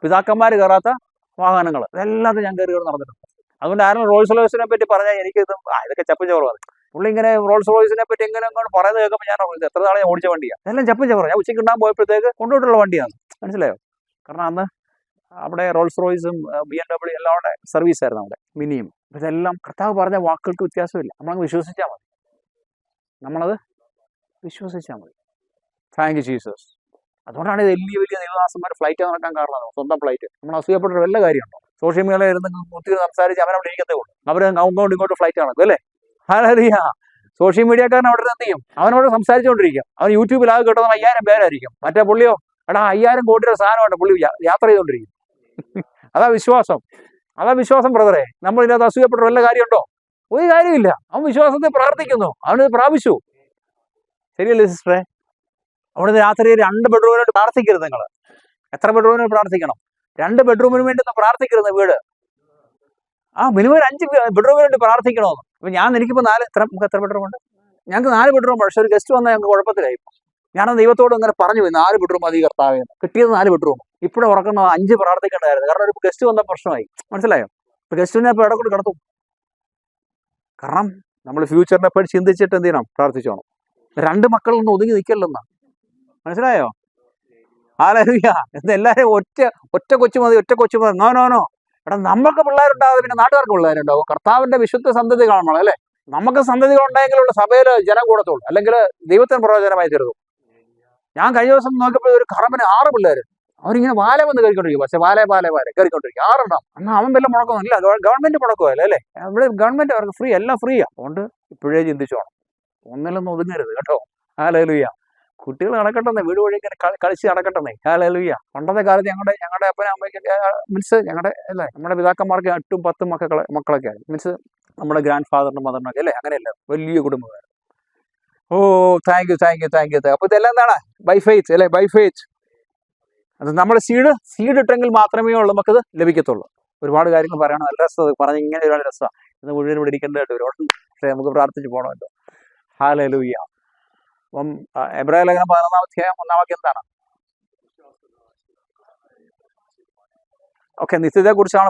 പിതാക്കന്മാർ കയറാത്ത വാഹനങ്ങൾ ഇതെല്ലാം ഞാൻ കയറി നടന്നിട്ടുണ്ട്. അതുകൊണ്ട് ആരും റോൾസ് റോയ്സിനെ പറ്റി പറഞ്ഞാൽ എനിക്ക് ഇതൊക്കെ ചപ്പും ചവറാണ്. പുള്ളി ഇങ്ങനെ റോൾസ് റോയ്സിനെ പറ്റി എങ്ങനെ അങ്ങോട്ട് പറയുന്നത് കേൾക്കുമ്പോൾ ഞാൻ എത്ര നാളെ ഞാൻ ഓടിച്ച വണ്ടിയാണ്, എല്ലാം ചപ്പും ചവറാണ്. ഞാൻ ഉച്ചയ്ക്ക് ഉണ്ടാകാൻ പോയപ്പോഴത്തേക്ക് കൊണ്ടുപോയിട്ടുള്ള വണ്ടിയാണ്. മനസ്സിലായോ? കാരണം അന്ന് അവിടെ റോൾസ് റോയ്സും BMW എല്ലാം അവിടെ സർവീസ് ആയിരുന്നു, അവിടെ മിനിയും. ഇതെല്ലാം കർത്താവ് പറഞ്ഞ വാക്കുകൾക്ക് വ്യത്യാസമില്ല. നമ്മളങ്ങ് വിശ്വസിച്ചാൽ മതി. Thank you Jesus. അതുകൊണ്ടാണ് ഇത് വലിയ വലിയ ദൈവദാസന്മാർ ഫ്ലൈറ്റ് നടക്കാൻ കാരണം, സ്വന്തം ഫ്ലൈറ്റ്. നമ്മൾ അസൂയപ്പെട്ട വല്ല കാര്യമുണ്ടോ? സോഷ്യൽ മീഡിയയിൽ ഇരുന്ന് കുത്തി സംസാരിച്ച് അവരവിടെ ഇരിക്കത്തേ ഉള്ളൂ. അവർ അങ്ങോട്ടും ഇങ്ങോട്ടും ഫ്ലൈറ്റ് നടക്കും അല്ലേ? ഹല്ലേലൂയ. സോഷ്യൽ മീഡിയക്കാരൻ അവിടെ എന്ത് ചെയ്യും? അവനോട് സംസാരിച്ചുകൊണ്ടിരിക്കും. അവൻ യൂട്യൂബിൽ ആകെ കിട്ടുന്ന 5000 പേരായിരിക്കും. മറ്റേ പുള്ളിയോ എടാ 5000 കോടിയുടെ സാധനമായിട്ട് പുള്ളി യാത്ര ചെയ്തുകൊണ്ടിരിക്കും. അതാ വിശ്വാസം, അതാ വിശ്വാസം ബ്രദറെ. നമ്മൾ ഇതിനകത്ത് അസൂയപ്പെട്ട വല്ല കാര്യമുണ്ടോ? ഒരു കാര്യമില്ല. അവൻ വിശ്വാസത്തെ പ്രാർത്ഥിക്കുന്നു, അവനത് പ്രാപിച്ചു. ശരിയല്ലേ സിസ്റ്ററെ? അവിടെ രാത്രി 2 ബെഡ്റൂമിനോട് പ്രാർത്ഥിക്കരുത്. നിങ്ങൾ എത്ര ബെഡ്റൂമിന് പ്രാർത്ഥിക്കണം? 2 ബെഡ്റൂമിന് വേണ്ടി പ്രാർത്ഥിക്കരുത് വീട്. മിനിമം 5 ബെഡ്റൂമിന് വേണ്ടി പ്രാർത്ഥിക്കണമെന്ന്. അപ്പൊ എനിക്കിപ്പോൾ 4, എത്ര ബെഡ്റൂം ഉണ്ട്? ഞങ്ങൾക്ക് 4 ബെഡ്റൂം. പക്ഷെ ഒരു ഗസ്റ്റ് വന്നാൽ ഞങ്ങൾക്ക് കുഴപ്പത്തിലായി. ഞാൻ ദൈവത്തോട് ഇങ്ങനെ പറഞ്ഞു പോയി, 4 ബെഡ്റൂം മതി കർത്താവേ. കിട്ടിയത് 4 ബെഡ്റൂം. ഇപ്പോഴും ഉറക്കുന്ന 5 പ്രാർത്ഥിക്കേണ്ടതായിരുന്നു. കാരണം ഒരു ഗസ്റ്റ് വന്ന പ്രശ്നമായി. മനസ്സിലായോ? ഇപ്പൊ ഗസ്റ്റിനെ ഇപ്പോൾ ഇടക്കൂടെ കിടത്തും. കാരണം നമ്മൾ ഫ്യൂച്ചറിനെ പറ്റി ചിന്തിച്ചിട്ട് എന്ത് ചെയ്യണം? പ്രാർത്ഥിച്ചോണം. 2 മക്കളൊന്നും ഒതുങ്ങി നിൽക്കല്ലെന്നാ. മനസ്സിലായോ? ഹല്ലേലൂയ. എന്ന് എല്ലാവരും ഒറ്റ കൊച്ചു മതി, ഒറ്റ കൊച്ചു മതി. നോ. എടാ, നമുക്ക് പിള്ളേരുണ്ടാവും, പിന്നെ നാട്ടുകാർക്ക് പിള്ളേരുണ്ടാവും. കർത്താവിന്റെ വിശുദ്ധ സന്തതി കാണണം അല്ലേ? നമുക്ക് സന്തതികൾ ഉണ്ടെങ്കിലുള്ള സഭയിൽ ജനം കൂടത്തുള്ളൂ, അല്ലെങ്കിൽ ദൈവത്തിന് പ്രയോജനമായി തീർന്നു. ഞാൻ കഴിഞ്ഞ ദിവസം നോക്കിയപ്പോൾ ഒരു കറമ്പന് 6 പിള്ളേർ. അവരിങ്ങനെ വാല വന്ന് കയറിക്കൊണ്ടിരിക്കും. പക്ഷെ വാല കയറിക്കൊണ്ടിരിക്കും. 6 ഉണ്ടാവും. എന്നാൽ അവൻ വല്ല മുടക്കമൊന്നും ഇല്ല. ഗവൺമെന്റ് മുടക്കുമല്ലോ അല്ലേ? ഇവിടെ ഗവൺമെന്റ് അവർക്ക് ഫ്രീ, എല്ലാം ഫ്രീയാ. അതുകൊണ്ട് ഇപ്പോഴേ ചിന്തിച്ചോണം, ഒന്നിലൊന്നും ഒതുങ്ങരുത് കേട്ടോ. ഹല്ലേലൂയ. കുട്ടികൾ നടക്കട്ടെന്നേ, വീട് വഴി ഇങ്ങനെ കളിച്ച് നടക്കട്ടെന്നേ. ഹല്ലേലൂയ. പണ്ടത്തെ കാലത്ത് ഞങ്ങളുടെ അപ്പനും അമ്മയ്ക്കൊക്കെ മീൻസ് നമ്മുടെ പിതാക്കന്മാർക്ക് 8ഉം 10ഉം മക്കളൊക്കെ ആയി. മീൻസ് നമ്മുടെ ഗ്രാൻഡ് ഫാദറിനും മദറിനൊക്കെ അല്ലേ? അങ്ങനെയല്ല, വലിയ കുടുംബക്കാർ. Thank you. അപ്പൊ ഇതെല്ലാം എന്താണ്? ബൈ ഫെയ്ത്ത് അല്ലേ? By faith. അത് നമ്മൾ സീഡ് ഇട്ടെങ്കിൽ മാത്രമേ ഉള്ളൂ നമുക്കത് ലഭിക്കത്തുള്ളൂ. ഒരുപാട് കാര്യങ്ങൾ പറയണം. നല്ല രസം പറഞ്ഞ് ഇങ്ങനെ ഒരുപാട് രസമാണ്. ഇന്ന് മുഴുവൻ ഇവിടെ ഇരിക്കേണ്ടതായിട്ട് ഒരുപാട്. പക്ഷേ നമുക്ക് പ്രാർത്ഥിച്ച് പോകണമല്ലോ. ഹല്ലേലൂയ. അപ്പം എബ്രായ ലേഖനം 11-ാം അധ്യായം 1-ാം വാക്യം എന്താണ്? നിത്യതയെക്കുറിച്ചാണ്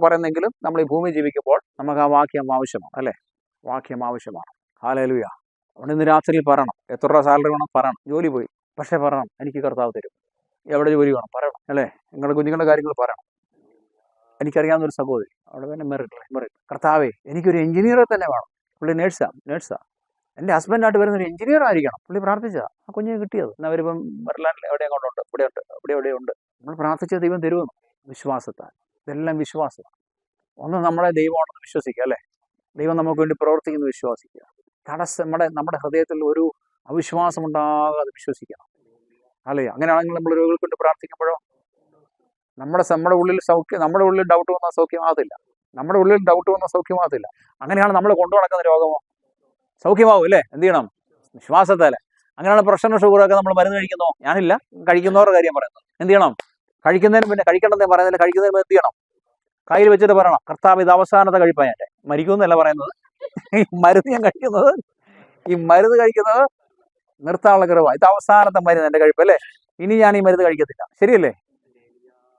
പറയുന്നെങ്കിലും നമ്മൾ ഈ ഭൂമി ജീവിക്കുമ്പോൾ നമുക്ക് ആ വാക്യം ആവശ്യമാണ് അല്ലേ? വാക്യം ആവശ്യമാണ്. ഹല്ലേലൂയ. അതുകൊണ്ട് ഇന്ന് രാത്രിയിൽ പറയണം, എത്ര രൂപ സാലറി വേണം പറയണം. ജോലി പോയി, പക്ഷേ പറയണം എനിക്ക് കർത്താവ് തരും. എവിടെ ജോലി വേണം പറയണം അല്ലേ? നിങ്ങളുടെ കുഞ്ഞുങ്ങളുടെ കാര്യങ്ങൾ പറയണം. എനിക്കറിയാവുന്നൊരു സഹോദരി, അവിടെ തന്നെ മെറിറ്റ് കർത്താവേ എനിക്കൊരു എഞ്ചിനീയറെ തന്നെ വേണം. പുള്ളി നേഴ്സാ. എൻ്റെ ഹസ്ബൻഡായിട്ട് വരുന്നൊരു എഞ്ചിനീയർ ആയിരിക്കണം. പുള്ളി പ്രാർത്ഥിച്ചതാ ആ കുഞ്ഞിന് കിട്ടിയത്. എന്നാൽ അവരിപ്പം മെറിലാൻഡിൽ എവിടെയും കൊണ്ടുണ്ട്, ഇവിടെയുണ്ട്. നമ്മൾ പ്രാർത്ഥിച്ച ദൈവം തരുമെന്ന് വിശ്വാസത്താൽ. ഇതെല്ലാം വിശ്വാസമാണ്. ഒന്ന് നമ്മളെ ദൈവമാണെന്ന് വിശ്വസിക്കുക അല്ലേ? ദൈവം നമുക്ക് വേണ്ടി പ്രവർത്തിക്കുന്നു വിശ്വസിക്കുക. നമ്മുടെ ഹൃദയത്തിൽ ഒരു അവിശ്വാസം ഉണ്ടാകാതെ വിശ്വസിക്കണം അല്ലേ? അങ്ങനെയാണെങ്കിൽ നമ്മൾ രോഗികൾക്ക് വേണ്ടി പ്രാർത്ഥിക്കുമ്പോഴോ നമ്മുടെ ഉള്ളിൽ ഡൗട്ട് വന്നാൽ സൗഖ്യമാകത്തില്ല. അങ്ങനെയാണ് നമ്മൾ കൊണ്ടു നടക്കുന്ന രോഗമോ സൗഖ്യമാവും അല്ലേ? എന്ത് ചെയ്യണം? വിശ്വാസത്താലെ. അങ്ങനെയാണ് പ്രഷർ ഷുഗറൊക്കെ നമ്മൾ മരുന്ന് കഴിക്കുന്നോ? ഞാനില്ല, കഴിക്കുന്നവരുടെ കാര്യം പറയുന്നത്. എന്ത് ചെയ്യണം? കഴിക്കുന്നതിന് പിന്നെ കഴിക്കണമെന്നേ പറയുന്നില്ല. കഴിക്കുന്നതിന് എന്ത് ചെയ്യണം? കയ്യിൽ വെച്ചിട്ട് പറയണം, കർത്താവ് ഇത് അവസാനത്തെ കഴിപ്പാ. ഞാൻ മരിക്കുമെന്നല്ല പറയുന്നത്. ഈ മരുന്ന് കഴിക്കുന്നത് നിർത്താനുള്ള കൃപ. ഇത് അവസാനത്തെ മരുന്ന് എൻ്റെ കഴിപ്പ് അല്ലേ? ഇനി ഞാൻ ഈ മരുന്ന് കഴിക്കത്തില്ല. ശരിയല്ലേ?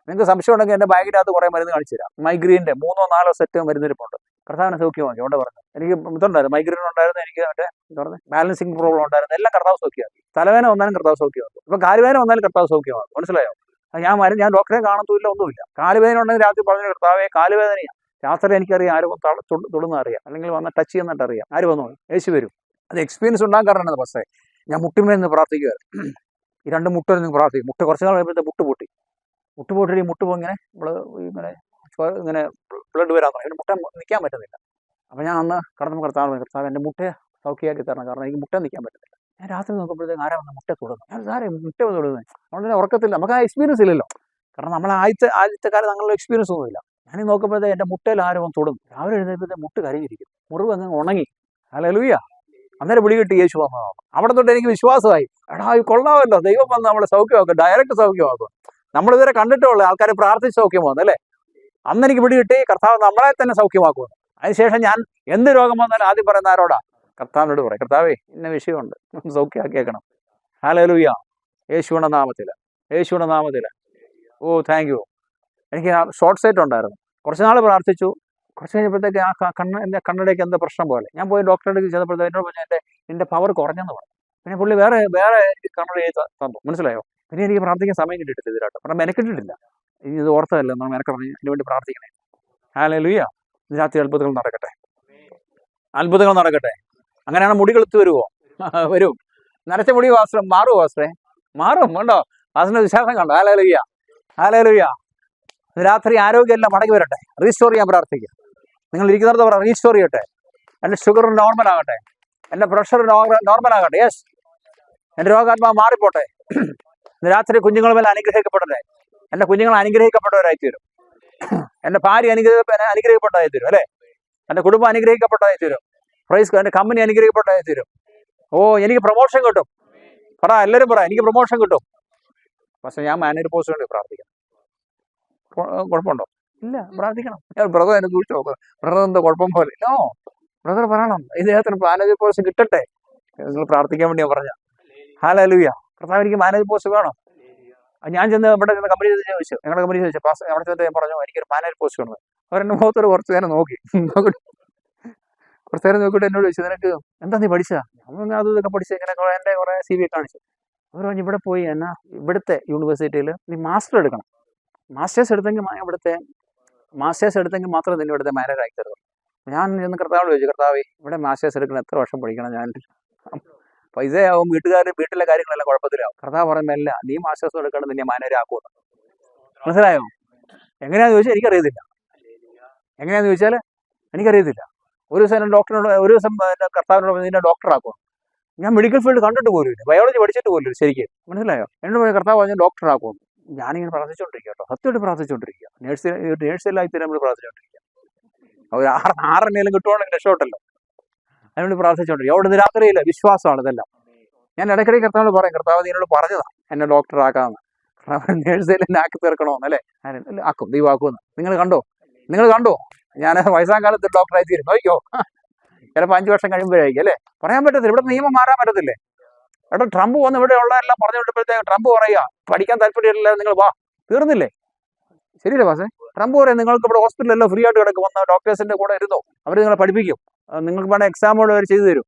നിങ്ങൾക്ക് സംശയം ഉണ്ടെങ്കിൽ എൻ്റെ ബാഗിനകത്ത് കുറേ മരുന്ന് കാണിച്ചു തരാം. മൈഗ്രീൻ്റെ 3-4 സെറ്റ് മരുന്നിരിപ്പുണ്ട്. കർത്താവിനെ സൗഖ്യമാക്കി. അവിടെ പറഞ്ഞു എനിക്ക് ഇതുണ്ടായിരുന്നു, മൈഗ്രീൻ ഉണ്ടായിരുന്നു, എനിക്ക് ബാലൻസിങ് പ്രോബ്ലം ഉണ്ടായിരുന്നു. എല്ലാം കർത്താവ് സൗഖ്യമാക്കി. തലവേദന വന്നാലും കർത്താവ് സൗഖ്യമാക്കും. ഇപ്പം കാലുവേദന വന്നാലും കർത്താവ് സൗഖ്യമാക്കും. മനസ്സിലായോ? ഞാൻ ഡോക്ടറെ കാണത്തുമില്ല, ഒന്നുമില്ല. കാലുവേദന ഉണ്ടെങ്കിൽ രാത്രി പറഞ്ഞു കർത്താവേ കാലുവേദനയാണ്. രാത്രി എനിക്കറിയാം ആര് തൊടുന്ന അറിയാം, അല്ലെങ്കിൽ വന്ന് ടച്ച് ചെയ്യുന്നിട്ട് അറിയാം. ആര് വന്നു? യേശു വരും. അത് എക്സ്പീരിയൻസ് ഉണ്ടാക്കാറുണ്ട്. പക്ഷേ ഞാൻ മുട്ടിന്മേൽ പ്രാർത്ഥിക്കുമായിരുന്നു. ഈ 2 മുട്ടൊന്നും പ്രാർത്ഥിക്കും. കുറച്ച് നാൾ കഴിയുമ്പോഴത്തെ മുട്ട് പൊട്ടി ഈ മുട്ട് ഇങ്ങനെ ഇങ്ങനെ ബ്ലഡ് വരാൻ തുടങ്ങി. മുട്ട നിൽക്കാൻ പറ്റുന്നില്ല. അപ്പം ഞാൻ അന്ന് കർത്താവ് എൻ്റെ മുട്ടയെ സൗഖ്യമാക്കി തരണം. കാരണം എനിക്ക് മുട്ട നിൽക്കാൻ പറ്റുന്നില്ല. ഞാൻ രാത്രി നോക്കുമ്പോഴത്തേക്ക് ആരാ വന്ന് മുട്ട തൊടുന്നു. ഞാൻ മുട്ട വന്ന് തൊടുന്നത്. അതുകൊണ്ട് ഉറക്കത്തില്ല. നമുക്ക് ആ എക്സ്പീരിയൻസ് ഇല്ലല്ലോ. കാരണം നമ്മളെ ആദ്യത്തെ കാലം ഞങ്ങളുടെ എക്സ്പീരിയൻസ് ഒന്നുമില്ല. ഞാൻ നോക്കുമ്പോഴത്തേക്ക് എൻ്റെ മുട്ടയിൽ ആരും വന്ന് തൊടുന്നു. രാവിലെ എഴുന്നേൽപ്പോഴത്തേക്ക് മുട്ട് കരിഞ്ഞിരിക്കും. മുറിവ് അങ്ങ് ഉണങ്ങി. ഹല്ലേലൂയ. അന്നേരം വിളി കിട്ടി യേശു വന്നതാണ്. അവിടെ തൊട്ട് എനിക്ക് വിശ്വാസമായി. എടാ ഈ കൊള്ളാമല്ലോ, ദൈവം വന്ന് നമ്മളെ സൗഖ്യമാക്കും, ഡയറക്റ്റ് സൗഖ്യമാക്കും. നമ്മളിതുവരെ കണ്ടിട്ടുള്ള ആൾക്കാർ പ്രാർത്ഥിച്ച് സൗഖ്യമാകുന്നു അല്ലേ? അന്ന് എനിക്ക് പിടി കിട്ടി കർത്താവ് നമ്മളെ തന്നെ സൗഖ്യമാക്കുമെന്ന്. അതിനുശേഷം ഞാൻ എന്ത് രോഗം വന്നാലും ആദ്യം പറയുന്ന ആരോടാ? കർത്താവിനോട് പറയും, കർത്താവേ ഇന്ന വിഷയമുണ്ട്, സൗഖ്യമാക്കിയേക്കണം. ഹല്ലേലൂയ. യേശുവിൻ്റെ നാമത്തിൽ. Thank you. എനിക്ക് ഷോർട്ട് സൈറ്റ് ഉണ്ടായിരുന്നു. കുറച്ച് നാൾ പ്രാർത്ഥിച്ചു. കുറച്ച് കഴിഞ്ഞപ്പോഴത്തേക്ക് എൻ്റെ കണ്ണടയ്ക്ക് എന്താ പ്രശ്നം പോലെ. ഞാൻ പോയി ഡോക്ടറുടെ അടുത്ത് ചെന്നപ്പോഴത്തേക്ക് എന്നോട് പറഞ്ഞു എൻ്റെ പവർ കുറഞ്ഞെന്ന് പറഞ്ഞു. പിന്നെ പുള്ളി വേറെ കണ്ണട തന്നു. മനസ്സിലായോ? പിന്നെ എനിക്ക് പ്രാർത്ഥിക്കാൻ സമയം കിട്ടിയിട്ടില്ല ഇതിലാട്ടോ. കാരണം മെനക്കെട്ടിട്ടില്ല. ഇത് ഓർത്തതല്ല, നമ്മൾ മെനക്കെടണം. അതിന് വേണ്ടി പ്രാർത്ഥിക്കണേ. ഹല്ലേലൂയ. രാത്രി അത്ഭുതങ്ങൾ നടക്കട്ടെ. അങ്ങനെയാണ് മുടി കെളുത്ത് വരുമോ? വരും. നരച്ച മുടി മാറുമോ വാസ്ത്രേ? മാറും. കണ്ടോ? അതിന്റെ വിശ്വാസം കണ്ടോ? Hallelujah, hallelujah. രാത്രി ആരോഗ്യമെല്ലാം മടങ്ങി വരട്ടെ. റീസ്റ്റോർ ചെയ്യാൻ പ്രാർത്ഥിക്കുക. നിങ്ങൾ ഇരിക്കുന്നിടത്ത് പറ, റീസ്റ്റോർ ചെയ്യട്ടെ. എൻ്റെ ഷുഗർ നോർമൽ ആകട്ടെ, എൻ്റെ പ്രഷർ നോർമൽ ആകട്ടെ. യെസ്, എൻ്റെ രോഗാത്മാവ് മാറിപ്പോട്ടെ. ഇന്ന് രാത്രി കുഞ്ഞുങ്ങൾ മേലെ അനുഗ്രഹിക്കപ്പെടട്ടെ. എൻ്റെ കുഞ്ഞുങ്ങൾ അനുഗ്രഹിക്കപ്പെട്ടവരായി തീരും. എൻ്റെ ഭാര്യ അനുഗ്രഹിക്കപ്പെട്ടതായി തീരും. അല്ലേ? എൻ്റെ കുടുംബം അനുഗ്രഹിക്കപ്പെട്ടതായി തീരും. പ്രൈസ്, എൻ്റെ കമ്പനി അനുഗ്രഹിക്കപ്പെട്ടതായി തീരും. ഓ, എനിക്ക് പ്രൊമോഷൻ കിട്ടും. പറ, എല്ലാവരും പറ, എനിക്ക് പ്രൊമോഷൻ കിട്ടും. പക്ഷെ ഞാൻ മാനേജർ പോസ്റ്റ് വേണ്ടി പ്രാർത്ഥിക്കണം. കുഴപ്പമുണ്ടോ? ഇല്ല, പ്രാർത്ഥിക്കണം. ഞാൻ ബ്രദർ എന്നെ സൂക്ഷിച്ചു നോക്കുക, ബ്രദർ എന്താ കുഴപ്പം പോലെ? നോ, ബ്രദർ പറയണം, ഇതിനകത്തിന് മാനേജർ പോസ്റ്റ് കിട്ടട്ടെ. നിങ്ങൾ പ്രാർത്ഥിക്കാൻ വേണ്ടി ഞാൻ പറഞ്ഞ. ഹല്ലേലൂയ. കർത്താവ്, എനിക്ക് മാനേജർ പോസ്റ്റ് വേണം. ഞാൻ ചെന്ന് ഇവിടെ കമ്പനി ചോദിച്ചു, ഞങ്ങളുടെ കമ്പനി ചോദിച്ചു, അവിടെ ചെന്നിട്ട് ഞാൻ പറഞ്ഞു, എനിക്കൊരു മാനേജർ പോസ്റ്റ് വേണം. അവരെന്നെ മുഖത്തോട് കുറച്ച് നേരം നോക്കി, കുറച്ച് നേരം നോക്കിയിട്ട് എന്നോട് ചോദിച്ചു, നിനക്ക് എന്താ നീ പഠിച്ചാ? നമ്മൾ അത് ഇതൊക്കെ പഠിച്ച് ഇങ്ങനെ എൻ്റെ കുറെ CV കാണിച്ചു. അവർ പറഞ്ഞു, ഇവിടെ പോയി എന്നാ ഇവിടുത്തെ യൂണിവേഴ്സിറ്റിയിൽ നീ മാസ്റ്റർ എടുക്കണം. മാസ്റ്റേഴ്സ് എടുത്തെങ്കിൽ മാത്രമേ നിന്നെ ഇവിടുത്തെ മാനേജർ ആക്കി തരുള്ളൂ. ഞാൻ ചെന്ന് കർത്താവിനോട് ചോദിച്ചു, കർത്താവേ, ഇവിടെ മാസ്റ്റേഴ്സ് എടുക്കണം, എത്ര വർഷം പഠിക്കണം? ഞാൻ പൈസയാവും, വീട്ടിലെ കാര്യങ്ങളെല്ലാം കുഴപ്പത്തിലാവും. കർത്താവ് പറയുമ്പോൾ അല്ല, നീ മാസ്റ്റേഴ്സ് എടുക്കണം, നിന്നെ മാനേജർ ആക്കുമെന്ന്. മനസ്സിലായോ? എങ്ങനെയാന്ന് ചോദിച്ചാൽ എനിക്കറിയത്തില്ല. എങ്ങനെയാന്ന് ചോദിച്ചാൽ എനിക്കറിയത്തില്ല. ഒരു ദിവസം കർത്താവിനോട് നിന്നെ ഡോക്ടർ ആക്കും. ഞാൻ മെഡിക്കൽ ഫീൽഡ് കണ്ടിട്ട് പോലുമില്ല, ബയോളജി പഠിച്ചിട്ട് പോലും ശരിക്കും. മനസ്സിലായോ? എന്നോട് പോയി കർത്താവ് പറഞ്ഞ് ഡോക്ടർ ആക്കും. ഞാനിങ്ങനെ പ്രാർത്ഥിച്ചുകൊണ്ടിരിക്കുക കേട്ടോ, സത്യമായിട്ട് പ്രാർത്ഥിച്ചുകൊണ്ടിരിക്കുക. നേഴ്സെല്ലാം നമ്മൾ പ്രാർത്ഥിച്ചുകൊണ്ടിരിക്കുക. ഒരു 6 കിട്ടുവാണെങ്കിൽ രക്ഷപ്പെട്ടല്ലോ. അതിനോട് പ്രാർത്ഥിച്ചുകൊണ്ടിരിക്കുക. അവിടെ നിന്ന് രാത്രിയില്ല, വിശ്വാസമാണ് ഇതെല്ലാം. ഞാൻ ഇടയ്ക്കിടയ്ക്ക് കർത്താവിനോട് പറയും, കർത്താവ് നീനോട് പറഞ്ഞതാ എന്നെ ഡോക്ടർ ആക്കാമെന്ന്. നേഴ്സെല്ലാം എന്നെ ആക്കി തീർക്കണമെന്നല്ലേ? ആക്കും, ദൈവം ആക്കുമെന്ന്. നിങ്ങൾ കണ്ടോ? ഞാൻ വയസ്സാം കാലത്ത് ഡോക്ടറായി തീരും. നോക്കിയോ, ചിലപ്പോൾ 5 വർഷം കഴിയുമ്പോഴായിരിക്കും. അല്ലേ? പറയാൻ പറ്റത്തില്ല. ഇവിടെ നിയമം മാറാൻ പറ്റത്തില്ലേ? എടാ, ട്രംപ് വന്ന് ഇവിടെ ഉള്ളതെല്ലാം പറഞ്ഞു വിട്ടപ്പോഴത്തേക്ക് ട്രംപ് പറയുക, പഠിക്കാൻ താല്പര്യമില്ല, നിങ്ങൾ വാ. തീർന്നില്ലേ? ശരിയല്ലേ പാസേ? ട്രംപ് പറയാം, നിങ്ങൾക്ക് ഇവിടെ ഹോസ്പിറ്റലെല്ലാം ഫ്രീ ആയിട്ട് കിടക്കും, വന്ന ഡോക്ടേഴ്സിന്റെ കൂടെ ഇരുന്നോ, അവർ നിങ്ങളെ പഠിപ്പിക്കും, നിങ്ങൾക്ക് വേണ്ട എക്സാമുകൾ അവർ ചെയ്തു തരും.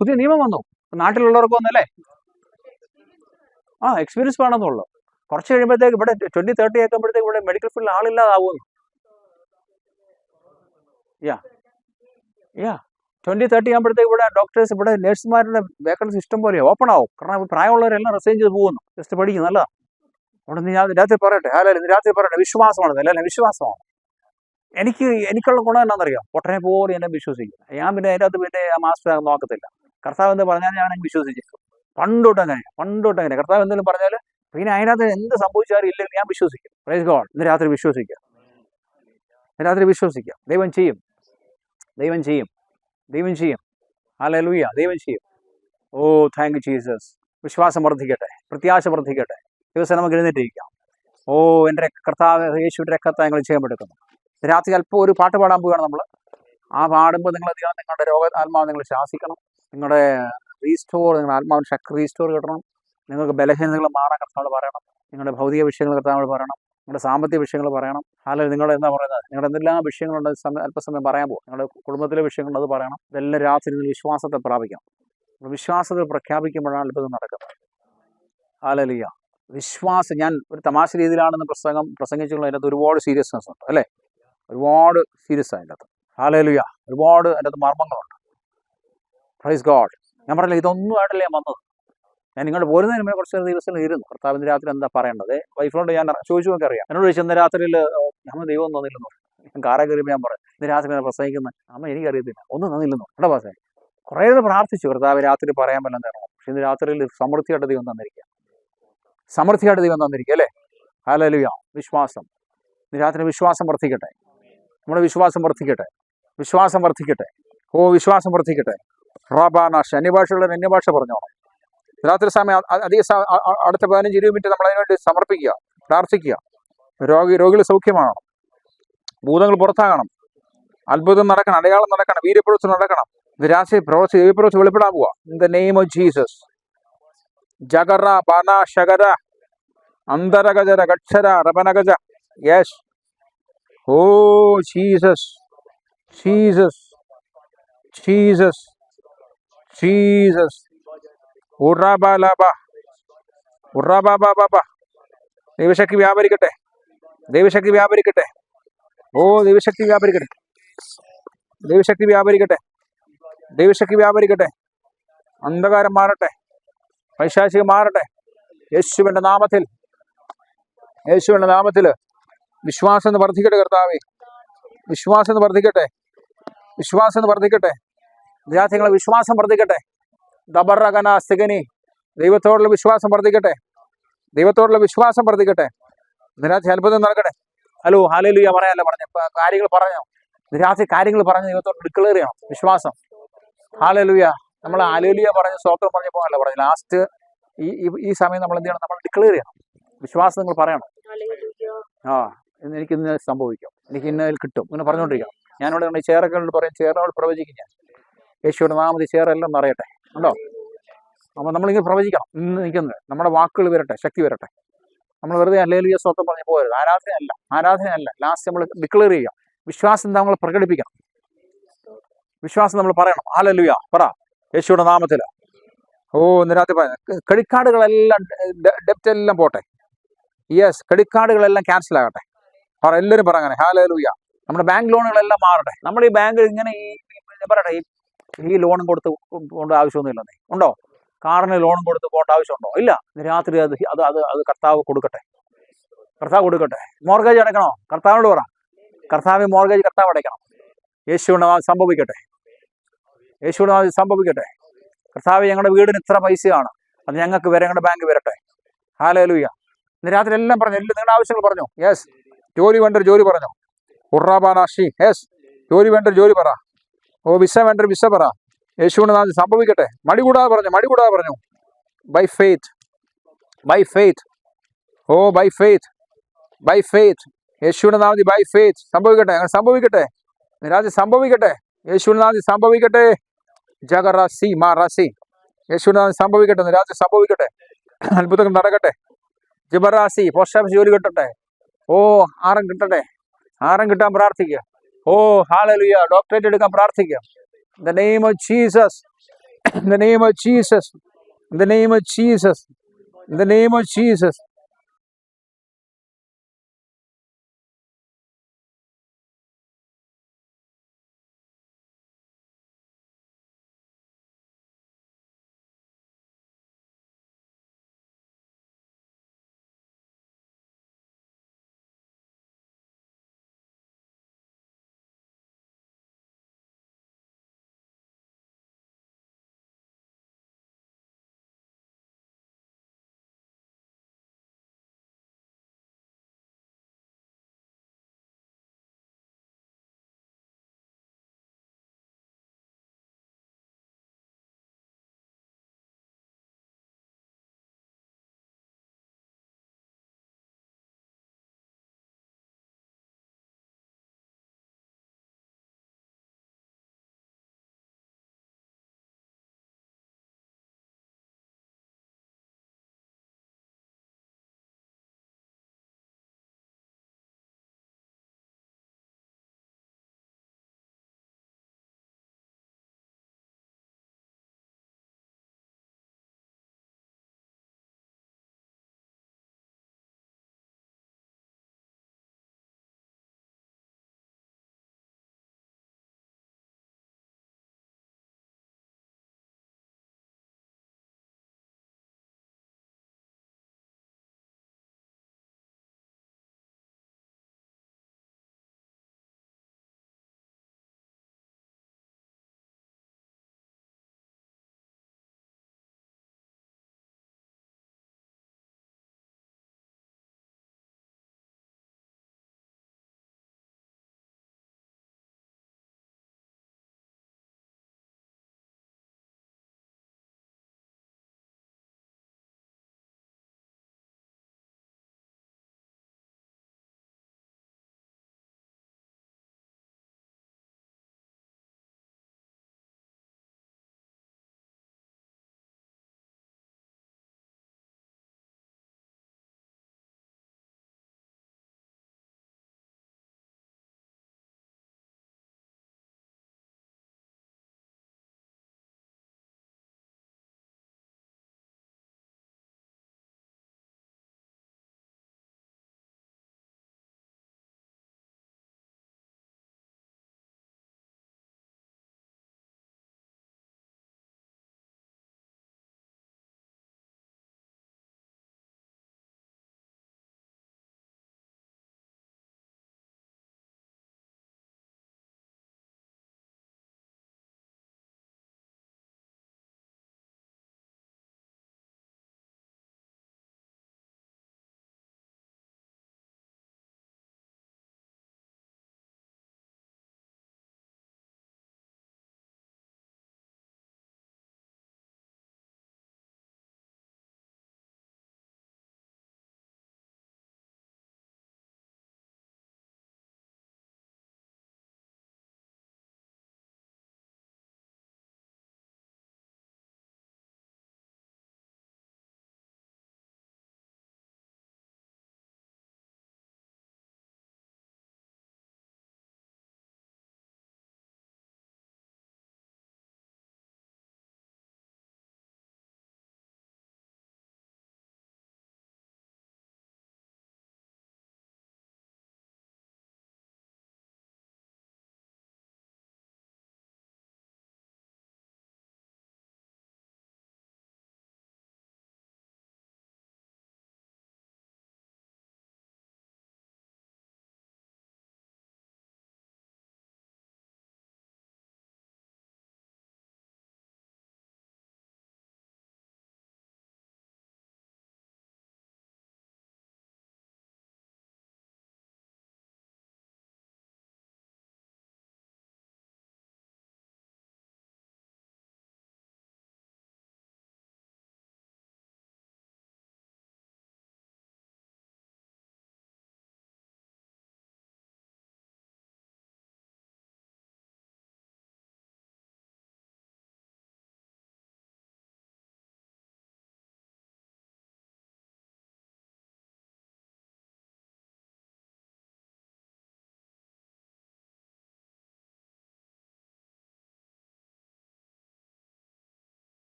പുതിയ നിയമം വന്നു, നാട്ടിലുള്ളവർക്ക് വന്നല്ലേ? എക്സ്പീരിയൻസ് വേണമെന്നുള്ളൂ. കുറച്ച് കഴിയുമ്പോഴത്തേക്ക് ഇവിടെ 2030 ആക്കുമ്പോഴത്തേക്ക് ഇവിടെ മെഡിക്കൽ ഫീൽഡിൽ ആളില്ലാതാവുന്നു. 2030 ആകുമ്പോഴത്തേക്ക് ഇവിടെ ഡോക്ടേഴ്സ്, ഇവിടെ നഴ്സുമാരുടെ വേക്കൻസി ഇഷ്ടം പോലെ ഓപ്പൺ ആവും. കാരണം പ്രായമുള്ളവരെല്ലാം റിസൈൻ ചെയ്ത് പോകുന്നു, ജസ്റ്റ് പഠിക്കുന്നു. നല്ലതാ. അവിടെ ഞാൻ രാത്രി പറയട്ടെ, രാത്രി പറയട്ടെ, വിശ്വാസമാണ്, അല്ലേ? വിശ്വാസമാണ്. എനിക്കുള്ള ഗുണം എന്നാണെന്നറിയാം, പൊട്ടനെ പോലെ എന്നെ വിശ്വസിക്കും. ഞാൻ പിന്നെ അതിൻ്റെ അകത്ത് പിന്നെ മാസ്റ്റർ നോക്കത്തില്ല. കർത്താവ് എന്ന് പറഞ്ഞാൽ ഞാൻ വിശ്വസിച്ചു. പണ്ടോട്ട് അങ്ങനെ കർത്താവ് എന്തെങ്കിലും പറഞ്ഞാൽ പിന്നെ അതിനകത്ത് എന്ത് സംഭവിച്ചാലും ഇല്ലെങ്കിൽ ഞാൻ വിശ്വസിക്കും. Praise God. ഇന്ന് രാത്രി വിശ്വസിക്കുക. ദൈവം ചെയ്യും. ഹല്ലേലൂയ. ദൈവം ചെയ്യും. ഓ, താങ്ക് യു ജീസസ്. വിശ്വാസം വർദ്ധിക്കട്ടെ, പ്രത്യാശ വർദ്ധിക്കട്ടെ. ദിവസം നമുക്ക് എഴുന്നേറ്റിരിക്കാം. ഓ, എൻ്റെ കർത്താവ് യേശുവിൻ്റെ രക്തത്തെ ഞങ്ങൾ ചെയ്യപ്പെടുക്കുന്നു. രാത്രി അല്പം ഒരു പാട്ട് പാടാൻ പോവുകയാണ് നമ്മൾ. ആ പാടുമ്പോൾ നിങ്ങളുടെ ആത്മാവ് നിങ്ങൾ ശാസിക്കണം. നിങ്ങളുടെ നിങ്ങളുടെ ആത്മാവിന് ശക്തി റീസ്റ്റോർ കിട്ടണം. നിങ്ങൾക്ക് ബലഹീനതകൾ മാറാൻ കർത്താവോട് പറയണം. നിങ്ങളുടെ ഭൗതിക വിഷയങ്ങൾ കർത്താവോട് പറയണം. നിങ്ങളുടെ സാമ്പത്തിക വിഷയങ്ങൾ പറയണം. അല്ലെങ്കിൽ നിങ്ങൾ എന്താ പറയുന്നത്, നിങ്ങളുടെ എന്തെല്ലാം വിഷയങ്ങളുണ്ട് അല്പസമയം പറയാൻ പോകും. നിങ്ങളുടെ കുടുംബത്തിലെ വിഷയങ്ങളുണ്ട്, അത് പറയണം. ഇതെല്ലാം രാത്രി നിങ്ങൾ വിശ്വാസത്തെ പ്രാപിക്കണം. വിശ്വാസത്തെ പ്രഖ്യാപിക്കുമ്പോഴാണ് അത്ഭുതം നടക്കുന്നത്. ഹല്ലേലൂയ. വിശ്വാസം, ഞാൻ ഒരു തമാശ രീതിയിലാണെന്ന് പ്രസംഗിച്ചുള്ള അതിനകത്ത് ഒരുപാട് സീരിയസ്നെസ് ഉണ്ട്, അല്ലേ? ഒരുപാട് സീരിയസ് അതിൻ്റെ അകത്ത്. ഹല്ലേലൂയ. ഒരുപാട് അതിൻ്റെ അകത്ത് മർമ്മങ്ങളുണ്ട്. Praise God. ഞാൻ പറഞ്ഞില്ല, ഇതൊന്നും ആയിട്ടല്ലേ ഞാൻ വന്നത്. ഞാൻ നിങ്ങളുടെ പോരുന്നതിന് മുമ്പേ കുറച്ച് ദിവസം ഇരുന്നു. കർത്താവിൻ്റെ രാത്രി എന്താ പറയേണ്ടത്? വൈഫിനോട് ഞാൻ ചോദിച്ചു നോക്കി അറിയാം. എന്നോട് ചോദിച്ചു, ഇന്ന് രാത്രിയിൽ നമ്മൾ ദൈവം തന്നില്ലെന്നോ? ഞാൻ കാറെ കയറിയപ്പോൾ ഞാൻ പറയും, ഇന്ന് രാത്രി ഞാൻ പ്രസംഗിക്കുന്നത് അമ്മ എനിക്കറിയത്തില്ല, ഒന്നും തന്നില്ലെന്നോ? കേട്ടോ പാസേ? കുറേ പ്രാർത്ഥിച്ചു, കർത്താവ് രാത്രി പറയാൻ പറ്റുന്ന തരണം. പക്ഷെ ഇന്ന് രാത്രിയിൽ സമൃദ്ധിയായിട്ട് ദൈവം തന്നിരിക്കുക, അല്ലേ? ഹല്ലേലൂയ. വിശ്വാസം. ഇന്ന് രാത്രി വിശ്വാസം വർദ്ധിക്കട്ടെ. നമ്മുടെ വിശ്വാസം വർദ്ധിക്കട്ടെ. ഓ, വിശ്വാസം വർദ്ധിക്കട്ടെ. റാബാനാശ. അന്യഭാഷയുള്ള അന്യഭാഷ പറഞ്ഞോളാം. രാത്രി സമയം അടുത്ത 15-20 മിനിറ്റ് നമ്മൾ അതിനുവേണ്ടി സമർപ്പിക്കുക, പ്രാർത്ഥിക്കുക. രോഗികൾ സൗഖ്യമാകണം, ഭൂതങ്ങൾ പുറത്താകണം, അത്ഭുതം നടക്കണം, അടയാളം നടക്കണം, വീര്യപ്രവൃത്തി നടക്കണം. രാത്രി ദൈവപ്രവൃത്തി വെളിപ്പെടാൻ പോവാ. In the name of Jesus. ജഗറ ബന ശഗര അന്തരഗജര ഗക്ഷര റബനഗജ. യെസ്. Oh Jesus. ദൈവശക്തി വ്യാപരിക്കട്ടെ. ഓ, ദൈവശക്തി വ്യാപരിക്കട്ടെ. ദൈവശക്തി വ്യാപരിക്കട്ടെ. അന്ധകാരം മാറട്ടെ. പൈശാചികം മാറട്ടെ. യേശുവിന്റെ നാമത്തിൽ, യേശുവിന്റെ നാമത്തില് വിശ്വാസം എന്ന് വർദ്ധിക്കട്ടെ കർത്താവേ. വിശ്വാസം എന്ന് വർദ്ധിക്കട്ടെ. വിശ്വാസം എന്ന് വർദ്ധിക്കട്ടെ. വിദ്യാർത്ഥികളെ വിശ്വാസം വർദ്ധിക്കട്ടെ. ദബറകന സ്ഥികനി, ദൈവത്തോടുള്ള വിശ്വാസം വർദ്ധിക്കട്ടെ. ദൈവത്തോടുള്ള വിശ്വാസം വർദ്ധിക്കട്ടെ. നിരാശ അത്ഭുതം നടക്കട്ടെ. ഹലോ ഹല്ലേലൂയ പറയാനല്ല പറഞ്ഞ കാര്യങ്ങൾ പറഞ്ഞോ. നിരാശ കാര്യങ്ങൾ പറഞ്ഞ് ദൈവത്തോട് ഡിക്ലെയർ ചെയ്യണം വിശ്വാസം. ഹല്ലേലൂയ. നമ്മൾ ഹല്ലേലൂയ പറഞ്ഞ് സ്തോത്രം പറഞ്ഞപ്പോൾ അല്ല പറഞ്ഞു. ലാസ്റ്റ് ഈ സമയം നമ്മൾ എന്ത് ചെയ്യണം? നമ്മൾ ഡിക്ലെയർ ചെയ്യണം. വിശ്വാസം നിങ്ങൾ പറയണം. ആ എനിക്ക് ഇന്ന് സംഭവിക്കും, എനിക്ക് ഇന്നതിൽ കിട്ടും, ഇങ്ങനെ പറഞ്ഞുകൊണ്ടിരിക്കണം. ഞാനിവിടെ ഈ ചേറൊക്കെ പറയും, ചേറിനോട് പ്രവചിക്കും ഞാൻ. യേശുവിന്റെ നാമത്തിൽ ചേറെല്ലാം നിറയട്ടെ. ഉണ്ടോ? അപ്പോൾ നമ്മളിങ്ങനെ പ്രവചിക്കണം. ഇന്ന് നിൽക്കുന്നത് നമ്മുടെ വാക്കുകൾ വരട്ടെ, ശക്തി വരട്ടെ. നമ്മൾ വെറുതെ ഹല്ലേലൂയ സ്തോത്രം പറഞ്ഞ് പോകരുത്. ആരാധനയല്ല. ലാസ്റ്റ് നമ്മൾ ഡിക്ലെയർ ചെയ്യുക. വിശ്വാസം നമ്മൾ പ്രകടിപ്പിക്കണം. വിശ്വാസം നമ്മൾ പറയണം. ഹല്ലേലൂയ പറ യേശുവിന്റെ നാമത്തിൽ. ഓ നിരാത്തെ ക്രെഡിറ്റ് കാർഡുകളെല്ലാം ഡെപ്റ്റ് എല്ലാം പോട്ടെ. യെസ്, ക്രെഡിറ്റ് കാർഡുകളെല്ലാം ക്യാൻസൽ ആകട്ടെ. പറ, എല്ലാവരും പറ അങ്ങനെ. ഹല്ലേലൂയ. നമ്മുടെ ബാങ്ക് ലോണുകളെല്ലാം മാറട്ടെ. നമ്മൾ ഈ ബാങ്ക് ഇങ്ങനെ പറയട്ടെ, ഈ ലോണും കൊടുത്ത് കൊണ്ട് ആവശ്യമൊന്നുമില്ലെന്നേ. ഉണ്ടോ? കാറിന് ലോണും കൊടുത്ത് പോകേണ്ട ആവശ്യമുണ്ടോ? ഇല്ല. രാത്രി അത് കർത്താവ് കൊടുക്കട്ടെ. കർത്താവ് കൊടുക്കട്ടെ. മോർഗേജ് അടയ്ക്കണോ? കർത്താവിനോട് പറ. കർത്താവ് മോർഗേജ് കർത്താവ് അടയ്ക്കണം. യേശുവിന്റെ നാമത്തിൽ സംഭവിക്കട്ടെ. യേശുവിന്റെ നാമത്തിൽ സംഭവിക്കട്ടെ. കർത്താവ് ഞങ്ങളുടെ വീടിന് ഇത്ര പൈസയാണ്, അത് ഞങ്ങൾക്ക് വരെ ഞങ്ങളുടെ ബാങ്ക് വരട്ടെ. ഹല്ലേലൂയ. ഇന്ന് രാത്രി എല്ലാം പറഞ്ഞു, എല്ലാം നിങ്ങളുടെ ആവശ്യങ്ങൾ പറഞ്ഞു. യെസ്. ജോലി വേണ്ട ജോലി പറഞ്ഞു. ഉറാബാനാഷി. യെസ്, ജോലി വേണ്ട ജോലി പറ. ഓ വിസ വേണ്ട വിസ പറ. യേശുവിന്റെ നാമത്തിൽ സംഭവിക്കട്ടെ. മടി കൂടാതെ പറഞ്ഞു. By faith, by faith. Oh by faith. യേശുവിന്റെ നാമത്തിൽ ബൈ ഫെയ്ത്ത് സംഭവിക്കട്ടെ. അങ്ങനെ സംഭവിക്കട്ടെ. രാജ്യം സംഭവിക്കട്ടെ. യേശുവിന്റെ നാമത്തിൽ സംഭവിക്കട്ടെ. ജഗറാസി മാറാസി. യേശുവിന്റെ നാമത്തിൽ സംഭവിക്കട്ടെ. രാജ്യം സംഭവിക്കട്ടെ. അത്ഭുതങ്ങൾ നടക്കട്ടെ. ജിബറാസി. പോസ്റ്റ് ഓഫീസ് ജോലി കിട്ടട്ടെ. ഓ ആരം കിട്ടട്ടെ. ആരം കിട്ടാൻ പ്രാർത്ഥിക്കുക. ഓ ഹല്ലേലൂയ. ഡോക്ടറേറ്റ് എടുക്കാൻ പ്രാർത്ഥിക്കുക. In the name of Jesus. In the name of Jesus. In the name of Jesus. In the name of Jesus.